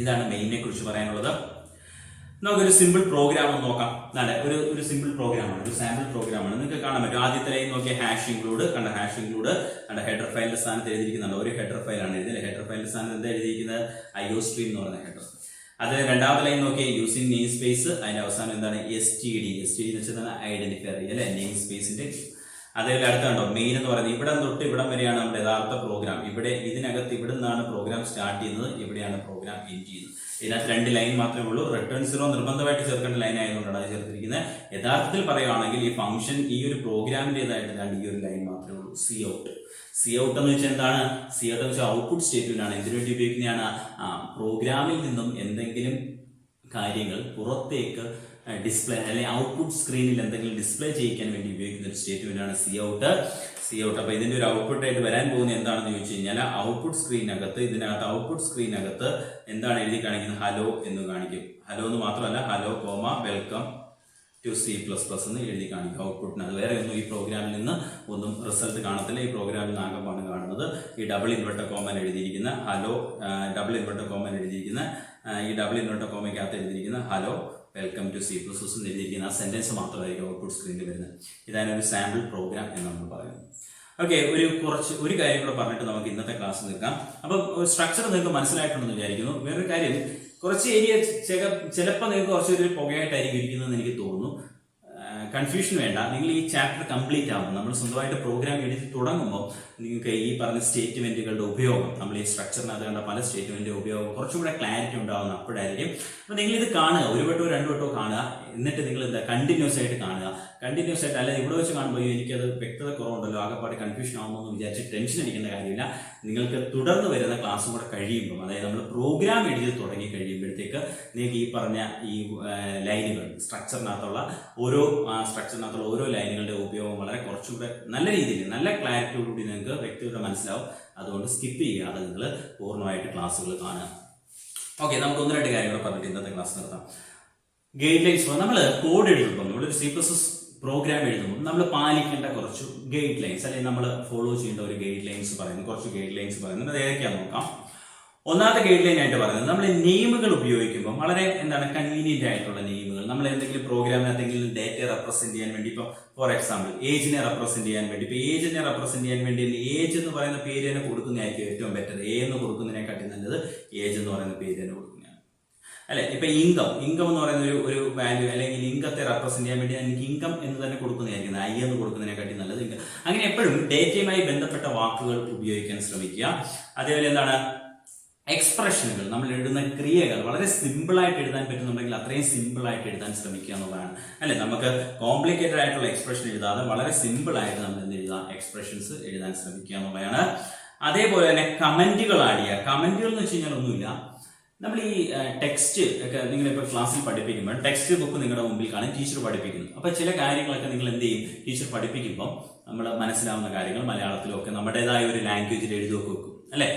ഇതാണ് മെയിനെ കുറിച്ച് പറയാനുള്ളത്. നമുക്കൊരു സിമ്പിൾ പ്രോഗ്രാം ഒന്ന് നോക്കാം. ഒരു സിമ്പിൾ പ്രോഗ്രാമാണ്, ഒരു സാമ്പിൾ പ്രോഗ്രാമാണ്. നിങ്ങൾക്ക് കാണാൻ പറ്റും. ആദ്യത്തെ ലൈൻ നോക്കിയ ഹാഷ് ഇൻക്ലൂഡ് ഹെഡർ ഫയലിന്റെ സ്ഥാനത്ത് എഴുതിയിരിക്കുന്നുണ്ട്. ഒരു ഹെഡർ ഫയലാണ് എഴുതിയത്. ഹെഡർ ഫയലിന്റെ സ്ഥാനത്ത് എന്താ എഴുതിയിരിക്കുന്നത്? IOStream എന്ന് പറയുന്ന ഹെഡർ. അത് രണ്ടാമത്തെ ലൈൻ നോക്കിയ യൂസിങ് നെയിം സ്പേസ്, അതിന്റെ അവസാനം എന്താണ്? STD എന്ന് വെച്ചാൽ ഐഡന്റിഫയർ അല്ലെ, നെയിം സ്പേസിന്റെ. അതേപോലെ അടുത്തുണ്ടോ മെയിൻ എന്ന് പറയുന്നത് ഇവിടെ തൊട്ട് ഇവിടം വരെയാണ് നമ്മുടെ യഥാർത്ഥ പ്രോഗ്രാം. ഇതിനകത്ത് ഇവിടെ നിന്നാണ് പ്രോഗ്രാം സ്റ്റാർട്ട് ചെയ്യുന്നത്, ഇവിടെയാണ് പ്രോഗ്രാം എൻഡ് ചെയ്യുന്നത്. ഇതിനകത്ത് 2 ലൈൻ മാത്രമേ ഉള്ളൂ. റിട്ടേൺ 0 നിർബന്ധമായിട്ട് ചേർക്കേണ്ട ലൈൻ ആയതുകൊണ്ടാണ് അത് ചേർത്തിരിക്കുന്നത്. യഥാർത്ഥത്തിൽ പറയുകയാണെങ്കിൽ ഈ ഫംഗ്ഷൻ ഈ ഒരു പ്രോഗ്രാമിന്റേതായിട്ട് ഈ ഒരു ലൈൻ മാത്രമേ ഉള്ളൂ. സി ഔട്ട് എന്ന് വെച്ചാൽ എന്താണ്? സി ഔട്ട് എന്ന് വെച്ചാൽ ഔട്ട്പുട്ട് സ്റ്റേറ്റ്മെന്റ് ആണ്. ഇതിനു വേണ്ടി ഉപയോഗിക്കുന്നതാണ് പ്രോഗ്രാമിൽ നിന്നും എന്തെങ്കിലും കാര്യങ്ങൾ പുറത്തേക്ക് ഡിസ്പ്ലേ അല്ലെങ്കിൽ ഔട്ട്പുട്ട് സ്ക്രീനിൽ എന്തെങ്കിലും ഡിസ്പ്ലേ ചെയ്യിക്കാൻ വേണ്ടി ഉപയോഗിക്കുന്ന ഒരു സ്റ്റേറ്റ്മെന്റ് ആണ് സി ഔട്ട്. അപ്പൊ ഇതിന്റെ ഒരു ഔട്ട്പുട്ട് ആയിട്ട് വരാൻ പോകുന്നത് എന്താണെന്ന് ചോദിച്ചു കഴിഞ്ഞാൽ ഔട്ട്പുട്ട് സ്ക്രീനകത്ത് എന്താണ് എഴുതി കാണിക്കുന്നത്? ഹലോ എന്ന് കാണിക്കും. ഹലോ എന്ന് മാത്രമല്ല, ഹലോ വെൽക്കം ടു C++ എന്ന് എഴുതി കാണിക്കും ഔട്ട്പുട്ടിന്. അത് വേറെ ഒന്നും ഈ പ്രോഗ്രാമിൽ നിന്ന് ഒന്നും റിസൾട്ട് കാണത്തില്ല. ഈ പ്രോഗ്രാമിൽ നിന്ന് ആകെപ്പാണ് കാണുന്നത് ഈ ഡബിൾ ഇൻവെർട്ടർ കോമൻ എഴുതിയിരിക്കുന്ന ഹലോ, ഡബിൾ ഇൻവെർട്ടർ കോമൻ എഴുതിയിരിക്കുന്ന ഈ ഡബിൾ ഇൻവെർട്ടർ കോമയ്ക്കകത്ത് എഴുതിയിരിക്കുന്ന ഹലോ വെൽക്കം ടു C++ എന്ന് എഴുതിയിരിക്കുന്ന ആ സെന്റൻസ് മാത്രമായിരിക്കും ഔട്ട്പുട്ട് സ്ക്രീനിൽ വരുന്നത്. ഇതാണ് ഒരു സാമ്പിൾ പ്രോഗ്രാം എന്ന് നമ്മൾ പറയുന്നത്. ഓക്കെ, ഒരു കാര്യം കൂടെ പറഞ്ഞിട്ട് നമുക്ക് ഇന്നത്തെ ക്ലാസ് നിൽക്കാം. അപ്പം സ്ട്രക്ചർ നിങ്ങൾക്ക് മനസ്സിലായിട്ടുണ്ടെന്ന് വിചാരിക്കുന്നു. വേറൊരു കാര്യം, കുറച്ച് ഏരിയ ചിലപ്പോൾ നിങ്ങൾക്ക് കുറച്ചൊരു പുകയായിട്ടായിരിക്കും ഇരിക്കുന്നതെന്ന് എനിക്ക് തോന്നുന്നു. കൺഫ്യൂഷൻ വേണ്ട. നിങ്ങൾ ഈ ചാപ്റ്റർ കംപ്ലീറ്റ് ആകുമ്പോൾ നമ്മൾ സ്വന്തമായിട്ട് പ്രോഗ്രാം എഴുതി തുടങ്ങുമ്പോൾ നിങ്ങൾക്ക് ഈ പറഞ്ഞ സ്റ്റേറ്റ്മെന്റുകളുടെ ഉപയോഗം, നമ്മൾ ഈ സ്ട്രക്ചറിനകത്ത് കണ്ട പല സ്റ്റേറ്റ്മെന്റിന്റെ ഉപയോഗം കുറച്ചുകൂടെ ക്ലാരിറ്റി ഉണ്ടാകുന്ന അപ്പോഴായിരിക്കും. അപ്പോൾ നിങ്ങൾ ഇത് കാണുക, ഒരു വട്ടമോ 2 വട്ടമോ കാണുക. എന്നിട്ട് നിങ്ങൾ എന്താ കണ്ടിന്യൂസ് ആയിട്ട് കാണുക. കണ്ടിന്യൂസ് ആയിട്ട് അല്ലാതെ ഇവിടെ വെച്ച് കാണുമ്പോൾ എനിക്കത് വ്യക്തത കുറവുണ്ടല്ലോ, ആകെപ്പാട് കൺഫ്യൂഷൻ ആകുമെന്ന് വിചാരിച്ച് ടെൻഷൻ അടിക്കേണ്ട കാര്യമില്ല. നിങ്ങൾക്ക് തുടർന്ന് വരുന്ന ക്ലാസ്സും കൂടെ കഴിയുമ്പോൾ, അതായത് നമ്മൾ പ്രോഗ്രാം എഴുതി തുടങ്ങി കഴിയുമ്പോഴത്തേക്ക് നിങ്ങൾക്ക് ഈ പറഞ്ഞ ഈ ലൈനുകൾ സ്ട്രക്ചറിനകത്തുള്ള ഓരോ ലൈനുകളുടെ ഉപയോഗം വളരെ കുറച്ചുകൂടെ നല്ല രീതിയിൽ, നല്ല ക്ലാരിറ്റിയോടുകൂടി നിങ്ങൾക്ക് വ്യക്തിയുടെ മനസ്സിലാവും. അതുകൊണ്ട് സ്കിപ്പ് ചെയ്യാതെ നിങ്ങൾ പൂർണ്ണമായിട്ട് ക്ലാസ്സുകൾ കാണുക. ഓക്കെ, നമുക്ക് 1-2 കാര്യങ്ങൾ പറഞ്ഞിട്ട് ഇന്നത്തെ ക്ലാസ് നിർത്താം. Guide lines. നമ്മൾ കോഡ് എഴുതുമ്പോൾ, നമ്മളൊരു C++ പ്രോഗ്രാം എഴുതുമ്പോൾ നമ്മൾ പാലിക്കേണ്ട കുറച്ച് ഗൈഡ് ലൈൻസ്, അല്ലെങ്കിൽ നമ്മൾ ഫോളോ ചെയ്യേണ്ട ഒരു ഗൈഡ് ലൈൻസ് പറയുന്നത് അത് ഏതൊക്കെയാണെന്ന് നോക്കാം. ഒന്നാമത്തെ ഗൈഡ് ലൈൻ ആയിട്ട് പറയുന്നത്, നമ്മൾ നെയിമുകൾ ഉപയോഗിക്കുമ്പോൾ വളരെ കൺവീനിയന്റ് ആയിട്ടുള്ള നെയിമുകൾ. നമ്മൾ എന്തെങ്കിലും പ്രോഗ്രാമിന് എന്തെങ്കിലും ഡേറ്റയെ റെപ്രസെന്റ് ചെയ്യാൻ വേണ്ടി, ഇപ്പോൾ ഫോർ എക്സാമ്പിൾ ഏജിനെ റെപ്രസെന്റ് ചെയ്യാൻ വേണ്ടി, ഏജ് എന്ന് പറയുന്ന പേര് തന്നെ കൊടുക്കുന്നതായിരിക്കും ഏറ്റവും ബെറ്റർ. എന്ന് കൊടുക്കുന്നതിനെക്കാട്ടി നല്ലത് ഏജ് എന്ന് പറയുന്ന പേര് തന്നെ കൊടുക്കുന്നതാണ് അല്ലെ. ഇപ്പൊ ഇൻകം എന്ന് പറയുന്ന ഒരു വാല്യൂ, അല്ലെങ്കിൽ ഇൻകത്തെ റെപ്രസെന്റ് ചെയ്യാൻ വേണ്ടി എനിക്ക് ഇൻകം എന്ന് തന്നെ കൊടുക്കുന്നതായിരിക്കും എന്ന് കൊടുക്കുന്നതിനെക്കാട്ടി നല്ലത് ഇൻകം. അങ്ങനെ എപ്പോഴും ഡേറ്റയുമായി ബന്ധപ്പെട്ട വാക്കുകൾ ഉപയോഗിക്കാൻ ശ്രമിക്കുക. അതേപോലെ എക്സ്പ്രഷനുകൾ, നമ്മൾ എഴുതുന്ന ക്രിയകൾ വളരെ സിമ്പിൾ ആയിട്ട് എഴുതാൻ പറ്റുന്നുണ്ടെങ്കിൽ അത്രയും സിമ്പിൾ ആയിട്ട് എഴുതാൻ ശ്രമിക്കുക എന്നുള്ളതാണ് അല്ലെ. നമുക്ക് കോംപ്ലിക്കേറ്റഡ് ആയിട്ടുള്ള എക്സ്പ്രഷൻ എഴുതാതെ വളരെ സിമ്പിൾ ആയിട്ട് നമ്മൾ എന്ത് എഴുതാം, എക്സ്പ്രഷൻസ് എഴുതാൻ ശ്രമിക്കുക എന്നുള്ളതാണ്. അതേപോലെ തന്നെ കമന്റുകൾ ആഡ് ചെയ്യുക. കമന്റുകൾ എന്ന് വെച്ച് കഴിഞ്ഞാൽ ഒന്നുമില്ല, നമ്മൾ ഈ ടെക്സ്റ്റ് ഒക്കെ നിങ്ങളിപ്പോൾ ക്ലാസ്സിൽ പഠിപ്പിക്കുമ്പോൾ ടെക്സ്റ്റ് ബുക്ക് നിങ്ങളുടെ മുമ്പിൽ കാണും, ടീച്ചർ പഠിപ്പിക്കുന്നു. അപ്പോൾ ചില കാര്യങ്ങളൊക്കെ നിങ്ങൾ എന്ത് ചെയ്യും, ടീച്ചർ പഠിപ്പിക്കുമ്പോൾ നമ്മൾ മനസ്സിലാവുന്ന കാര്യങ്ങൾ മലയാളത്തിലൊക്കെ നമ്മുടേതായ ഒരു ലാംഗ്വേജിൽ എഴുതി വെക്കും അല്ലെ.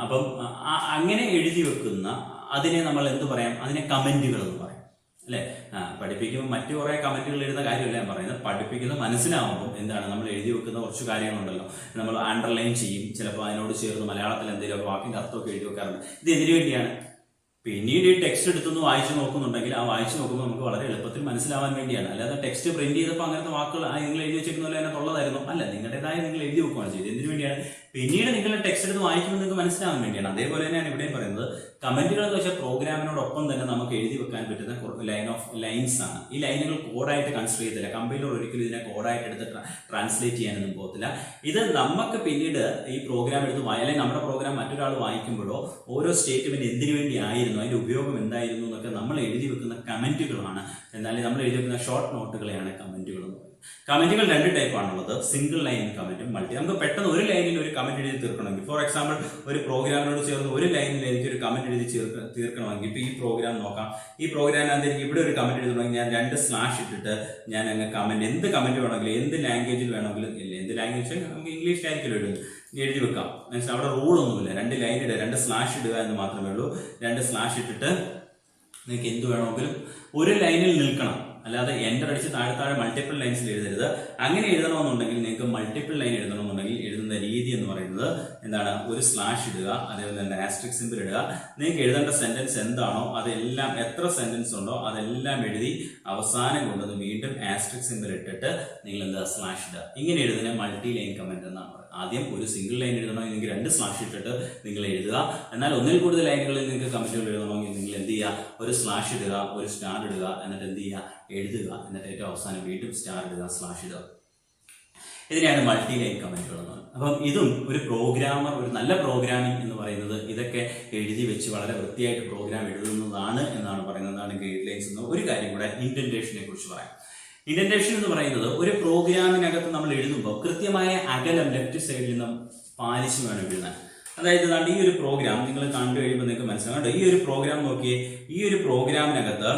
അപ്പം അങ്ങനെ എഴുതി വെക്കുന്ന അതിനെ നമ്മൾ എന്ത് പറയാം, അതിനെ കമന്റുകൾ എന്ന് പറയും അല്ലെ. പഠിപ്പിക്കുമ്പോൾ മറ്റു കുറെ കമന്റുകൾ എഴുതുന്ന കാര്യമല്ല ഞാൻ പറയുന്നത്. പഠിപ്പിക്കുന്നത് മനസ്സിലാവുമ്പോൾ എന്താണ്, നമ്മൾ എഴുതി വെക്കുന്ന കുറച്ച് കാര്യങ്ങളുണ്ടല്ലോ, നമ്മൾ അണ്ടർലൈൻ ചെയ്യും. ചിലപ്പോൾ അതിനോട് ചേർന്ന് മലയാളത്തിൽ എന്തെങ്കിലും വാക്കിന്റെ അർത്ഥമൊക്കെ എഴുതി വെക്കാറുണ്ട്. ഇത് എന്തിനു വേണ്ടിയാണ്? പിന്നീട് ഈ ടെക്സ്റ്റ് എടുത്തൊന്ന് വായിച്ചു നോക്കുന്നുണ്ടെങ്കിൽ ആ വായിച്ചു നോക്കുമ്പോൾ നമുക്ക് വളരെ എളുപ്പത്തിൽ മനസ്സിലാവാൻ വേണ്ടിയാണ്. അല്ലാതെ ടെക്സ്റ്റ് പ്രിന്റ് ചെയ്തപ്പോൾ അങ്ങനത്തെ വാക്കുകൾ നിങ്ങൾ എഴുതി വെച്ചിരുന്ന പോലെ അതിനകത്ത് ഉള്ളതായിരുന്നു അല്ല, നിങ്ങളുടേതായ നിങ്ങൾ എഴുതി വെക്കുകയാണ് ചെയ്തത്. എന്തിനു വേണ്ടിയാണ്? പിന്നീട് നിങ്ങളുടെ ടെക്സ്റ്റ് എടുത്ത് വായിക്കുമ്പോൾ നിങ്ങൾക്ക് മനസ്സിലാവാൻ വേണ്ടിയാണ്. അതേപോലെ തന്നെയാണ് ഇവിടെയും പറയുന്നത്, കമന്റുകൾ എന്ന് വെച്ചാൽ പ്രോഗ്രാമിനോടൊപ്പം തന്നെ നമുക്ക് എഴുതി വെക്കാൻ പറ്റുന്ന ലൈൻസ് ആണ്. ഈ ലൈനുകൾ കോഡായിട്ട് കൺസിഡർ ചെയ്തില്ല. കമ്പൈലർ ഒരിക്കലും ഇതിനെ കോഡായിട്ട് എടുത്ത് ട്രാൻസ്ലേറ്റ് ചെയ്യാനൊന്നും പോകത്തില്ല. ഇത് നമുക്ക് പിന്നീട് ഈ പ്രോഗ്രാം എടുത്ത് അല്ലെങ്കിൽ നമ്മുടെ പ്രോഗ്രാം മറ്റൊരാൾ വായിക്കുമ്പോഴോ ഓരോ സ്റ്റേറ്റ്മെന്റ് എന്തിനു വേണ്ടി ആയിരുന്നു, അതിന്റെ ഉപയോഗം എന്തായിരുന്നു എന്നൊക്കെ നമ്മൾ എഴുതി വെക്കുന്ന കമന്റുകളാണ്. എന്നാൽ നമ്മൾ എഴുതി വെക്കുന്ന ഷോർട്ട് നോട്ടുകളെയാണ് കമന്റുകൾ എന്ന് പറയുന്നത്. കമന്റുകൾ രണ്ട് ടൈപ്പ് ആണുള്ളത്, സിംഗിൾ ലൈൻ കമന്റും മൾട്ടി. നമുക്ക് പെട്ടെന്ന് ഒരു ലൈനിൽ ഒരു കമന്റ് എഴുതി തീർക്കണമെങ്കിൽ, ഫോർ എക്സാമ്പിൾ ഒരു പ്രോഗ്രാമിനോട് ചേർന്ന് ഒരു ലൈനിൽ എനിക്ക് ഒരു കമന്റ് എഴുതി തീർക്കണമെങ്കിൽ, ഇപ്പൊ ഈ പ്രോഗ്രാം നോക്കാം. ഈ പ്രോഗ്രാമിനകത്ത് എനിക്ക് ഇവിടെ ഒരു കമന്റ് എഴുതണമെങ്കിൽ ഞാൻ 2 സ്ലാഷ് ഇട്ടിട്ട് ഞാൻ അങ്ങ് കമന്റ്, എന്ത് കമന്റ് വേണമെങ്കിലും എന്ത് ലാംഗ്വേജിൽ വേണമെങ്കിലും, എന്ത് ലാംഗ്വേജ് നമുക്ക് ഇംഗ്ലീഷിലായിരിക്കും എഴുതി വെക്കാം. മീൻസ് അവിടെ റൂളൊന്നുമില്ല. 2 ലൈൻ ഇടുക, 2 സ്ലാഷ് ഇടുക എന്ന് മാത്രമേ ഉള്ളൂ. 2 സ്ലാഷ് ഇട്ടിട്ട് നിങ്ങൾക്ക് എന്ത് വേണമെങ്കിലും ഒരു ലൈനിൽ നിൽക്കണം. അല്ലാതെ എൻ്റർ അടിച്ച് താഴെ മൾട്ടിപ്പിൾ ലൈൻസിൽ എഴുതരുത്. അങ്ങനെ എഴുതണമെന്നുണ്ടെങ്കിൽ നിങ്ങൾക്ക് മൾട്ടിപ്പിൾ ലൈൻ എഴുതണമെന്നുണ്ടെങ്കിൽ എഴുതുന്ന രീതി എന്ന് പറയുന്നത് എന്താണ്, ഒരു സ്ലാഷ് ഇടുക, അതേപോലെ തന്നെ ആസ്ട്രിക് സിമ്പിൾ ഇടുക. നിങ്ങൾക്ക് എഴുതേണ്ട സെന്റൻസ് എന്താണോ അതെല്ലാം, എത്ര സെന്റൻസ് ഉണ്ടോ അതെല്ലാം എഴുതി അവസാനം കൊണ്ടുവന്ന് വീണ്ടും ആസ്ട്രിക് സിമ്പിൾ ഇട്ടിട്ട് നിങ്ങൾ എന്താ സ്ലാഷ് ഇടുക. ഇങ്ങനെ എഴുതുന്ന മൾട്ടി ലൈൻ കമന്റ് എന്നാണ് പറയുന്നത്. ആദ്യം ഒരു സിംഗിൾ ലൈൻ എഴുതണമെങ്കിൽ 2 സ്ലാഷ് ഇട്ടിട്ട് നിങ്ങൾ എഴുതുക. എന്നാൽ ഒന്നിൽ കൂടുതൽ ലൈനുകളിൽ നിങ്ങൾക്ക് കമന്റുകൾ എഴുതണമെങ്കിൽ നിങ്ങൾ എന്ത് ചെയ്യുക, ഒരു സ്ലാഷ് ഇടുക, ഒരു സ്റ്റാർ ഇടുക, എന്നിട്ട് എന്ത് ചെയ്യുക, എഴുതുക, എന്നിട്ട് ഏറ്റവും അവസാനം വീണ്ടും സ്റ്റാർ ഇടുക, സ്ലാഷ് ഇടുക. ഇതിനെയാണ് മൾട്ടി ലൈൻ കമന്റുകൾ എന്ന് പറയുന്നത്. അപ്പം ഇതും ഒരു പ്രോഗ്രാമർ, ഒരു നല്ല പ്രോഗ്രാമിംഗ് എന്ന് പറയുന്നത് ഇതൊക്കെ എഴുതി വെച്ച് വളരെ വൃത്തിയായിട്ട് പ്രോഗ്രാം എഴുതുന്നതാണ് എന്നാണ് പറയുന്നത്. എന്താണ് ഗൈഡ് ലൈൻസ് എന്ന്. ഒരു കാര്യം കൂടെ ഇൻഡന്റേഷനെ കുറിച്ച് പറയാം. ഇൻഡന്റേഷൻ എന്ന് പറയുന്നത് ഒരു പ്രോഗ്രാമിനകത്ത് നമ്മൾ എഴുതുമ്പോൾ കൃത്യമായ അകലം ലെഫ്റ്റ് സൈഡിൽ നിന്നും പാലിച്ച് വേണം എഴുതാൻ. അതായത് ഈ ഒരു പ്രോഗ്രാം നിങ്ങൾ കണ്ടു കഴിയുമ്പോൾ നിങ്ങൾക്ക് മനസ്സിലാകണ്ട. ഈ ഒരു പ്രോഗ്രാം നോക്കിയേ, ഈ ഒരു പ്രോഗ്രാമിനകത്ത്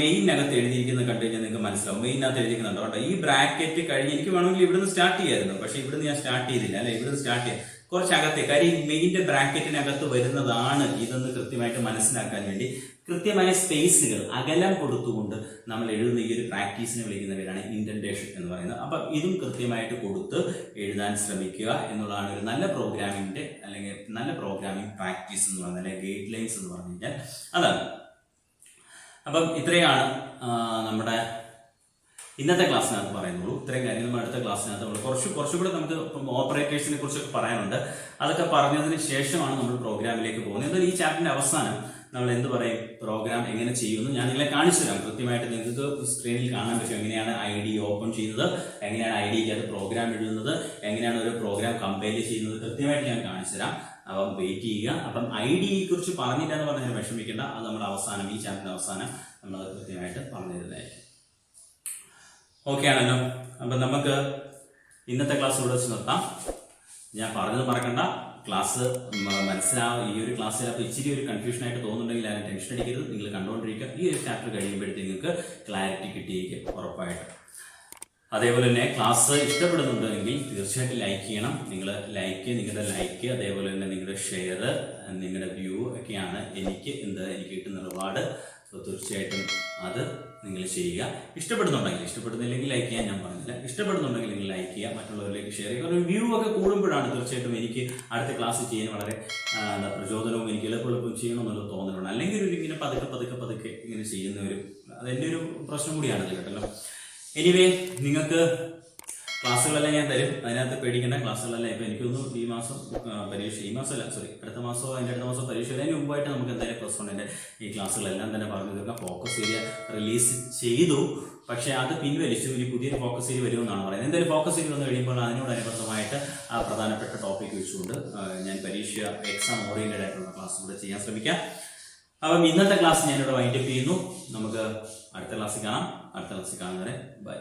മെയിനകത്ത് എഴുതിയിരിക്കുന്നത് കണ്ടു കഴിഞ്ഞാൽ നിങ്ങൾക്ക് മനസ്സിലാവും. മെയിനകത്ത് എഴുതിയിരിക്കുന്നുണ്ടോ കേട്ടോ. ഈ ബ്രാക്കറ്റ് കഴിഞ്ഞ് എനിക്ക് വേണമെങ്കിൽ ഇവിടുന്ന് സ്റ്റാർട്ട് ചെയ്യായിരുന്നു, പക്ഷെ ഇവിടുന്ന് ഞാൻ സ്റ്റാർട്ട് ചെയ്തില്ല. അല്ലെ, ഇവിടുന്ന് സ്റ്റാർട്ട് ചെയ്യാം കുറച്ചകത്തെ കാര്യം മെയിൻ്റെ ബ്രാക്കറ്റിനകത്ത് വരുന്നതാണ് ഇതെന്ന് കൃത്യമായിട്ട് മനസ്സിലാക്കാൻ വേണ്ടി കൃത്യമായ സ്പേസുകൾ, അകലം കൊടുത്തുകൊണ്ട് നമ്മൾ എഴുതുന്ന ഈ ഒരു പ്രാക്ടീസിനെ വിളിക്കുന്ന പേരാണ് ഇൻഡന്റേഷൻ എന്ന് പറയുന്നത്. അപ്പം ഇതും കൃത്യമായിട്ട് കൊടുത്ത് എഴുതാൻ ശ്രമിക്കുക എന്നുള്ളതാണ് ഒരു നല്ല പ്രോഗ്രാമിങ്ങിന്റെ അല്ലെങ്കിൽ നല്ല പ്രോഗ്രാമിംഗ് പ്രാക്ടീസ് എന്ന് പറയുന്നത്, അല്ലെങ്കിൽ ഗൈഡ് ലൈൻസ് എന്ന് പറഞ്ഞു കഴിഞ്ഞാൽ അതാണ്. അപ്പം ഇത്രയാണ് നമ്മുടെ ഇന്നത്തെ ക്ലാസ്സിനകത്ത് പറയുന്നുള്ളൂ. ഇത്രയും കാര്യങ്ങൾ നമ്മൾ അടുത്ത ക്ലാസ്സിനകത്ത് നമ്മൾ കുറച്ചുകൂടെ നമുക്ക് ഓപ്പറേറ്റേഴ്സിനെ കുറിച്ചൊക്കെ പറയാനുണ്ട്. അതൊക്കെ പറഞ്ഞതിന് ശേഷമാണ് നമ്മൾ പ്രോഗ്രാമിലേക്ക് പോകുന്നത്. എന്നാൽ ഈ ചാപ്റ്ററിന്റെ അവസാനം നമ്മൾ എന്ത് പറയും, പ്രോഗ്രാം എങ്ങനെ ചെയ്യുമെന്ന് ഞാൻ നിങ്ങളെ കാണിച്ചു തരാം. കൃത്യമായിട്ട് നിങ്ങൾക്ക് സ്ക്രീനിൽ കാണാൻ പറ്റും എങ്ങനെയാണ് ID ഓപ്പൺ ചെയ്യുന്നത്, എങ്ങനെയാണ് IDക്കകത്ത് പ്രോഗ്രാം എഴുതുന്നത്, എങ്ങനെയാണ് ഒരു പ്രോഗ്രാം കമ്പൈൽ ചെയ്യുന്നത്, കൃത്യമായിട്ട് ഞാൻ കാണിച്ചു തരാം. അപ്പം വെയിറ്റ് ചെയ്യുക. അപ്പം IDയെ കുറിച്ച് പറഞ്ഞില്ല എന്ന് പറഞ്ഞാൽ വിഷമിക്കേണ്ട. അത് നമ്മൾ അവസാനം, ഈ ചാപ്റ്ററിന്റെ അവസാനം നമ്മൾ അത് കൃത്യമായിട്ട് പറഞ്ഞു തരുന്നതായിരിക്കും. ഓക്കെ ആണല്ലോ. അപ്പം നമുക്ക് ഇന്നത്തെ ക്ലാസ് ഇവിടെ വെച്ച് നിർത്താം. ഞാൻ പറഞ്ഞത് മറക്കണ്ട, ക്ലാസ് മനസ്സിലാവും. ഈ ഒരു ക്ലാസ്സിൽ അപ്പോൾ ഇച്ചിരി ഒരു കൺഫ്യൂഷൻ ആയിട്ട് തോന്നുന്നുണ്ടെങ്കിൽ അതിന് ടെൻഷൻ അടിക്കരുത്. നിങ്ങൾ കണ്ടുകൊണ്ടിരിക്കുക. ഈ ഒരു ചാപ്റ്റർ കഴിയുമ്പോഴത്തേക്ക് നിങ്ങൾക്ക് ക്ലാരിറ്റി കിട്ടിയിരിക്കും ഉറപ്പായിട്ട്. അതേപോലെ തന്നെ ക്ലാസ് ഇഷ്ടപ്പെടുന്നുണ്ടെങ്കിൽ തീർച്ചയായിട്ടും ലൈക്ക് ചെയ്യണം. നിങ്ങളുടെ ലൈക്ക്, അതേപോലെ തന്നെ നിങ്ങളുടെ ഷെയർ, നിങ്ങളുടെ വ്യൂ ഒക്കെയാണ് എനിക്ക് കിട്ടുന്ന റിവാർഡ്. തീർച്ചയായിട്ടും അത് നിങ്ങൾ ചെയ്യുക. ഇഷ്ടപ്പെടുന്നില്ലെങ്കിൽ ലൈക്ക് ചെയ്യാൻ ഞാൻ പറഞ്ഞില്ല. ഇഷ്ടപ്പെടുന്നുണ്ടെങ്കിൽ നിങ്ങൾ ലൈക്ക് ചെയ്യുക, മറ്റുള്ളവരിലേക്ക് ഷെയർ ചെയ്യുക. ഒരു വ്യൂ ഒക്കെ കൂടുമ്പോഴാണ് തീർച്ചയായിട്ടും എനിക്ക് അടുത്ത ക്ലാസ് ചെയ്യാൻ വളരെ പ്രചോദനവും എനിക്ക് എളുപ്പം ചെയ്യണമെന്നുള്ള തോന്നലുണ്ട്. അല്ലെങ്കിൽ ഇങ്ങനെ പതുക്കെ ഇങ്ങനെ ചെയ്യുന്ന അതെൻ്റെ ഒരു പ്രശ്നം കൂടിയാണ് കേട്ടല്ലോ. എനിവേ, നിങ്ങൾക്ക് ക്ലാസ്സുകളെല്ലാം ഞാൻ തരും, അതിനകത്ത് പേടിക്കേണ്ട. ക്ലാസ്സുകളെല്ലാം ഇപ്പം എനിക്കൊന്ന് ഈ മാസം പരീക്ഷ, അടുത്ത മാസമോ അതിൻ്റെ അടുത്ത മാസം പരീക്ഷ അതിന് മുമ്പായിട്ട് നമുക്ക് എന്തായാലും +1 ഈ ക്ലാസ്സുകളെല്ലാം തന്നെ പറഞ്ഞു തീർക്കാം. ഫോക്കസ് ഏരിയ റിലീസ് ചെയ്തു, പക്ഷേ അത് പിൻവലിച്ചു. ഇനി പുതിയൊരു ഫോക്കസ് ഏരിയ വരുമെന്നാണ് പറയുന്നത്. എന്തായാലും ഫോക്കസ് ഏരിയ വന്നു കഴിയുമ്പോൾ അതിനോടനുബന്ധമായിട്ട് പ്രധാനപ്പെട്ട ടോപ്പിക് വെച്ചുകൊണ്ട് ഞാൻ എക്സാം ഓറിയന്റഡ് ആയിട്ടുള്ള ക്ലാസ് കൂടെ ചെയ്യാൻ ശ്രമിക്കാം. അപ്പം ഇന്നത്തെ ക്ലാസ് ഞാനിവിടെ വൈൻഡപ്പ് ചെയ്യുന്നു. നമുക്ക് അടുത്ത ക്ലാസ്സിൽ കാണാം. അടുത്ത ക്ലാസ്സിൽ കാണുന്നവരെ ബൈ.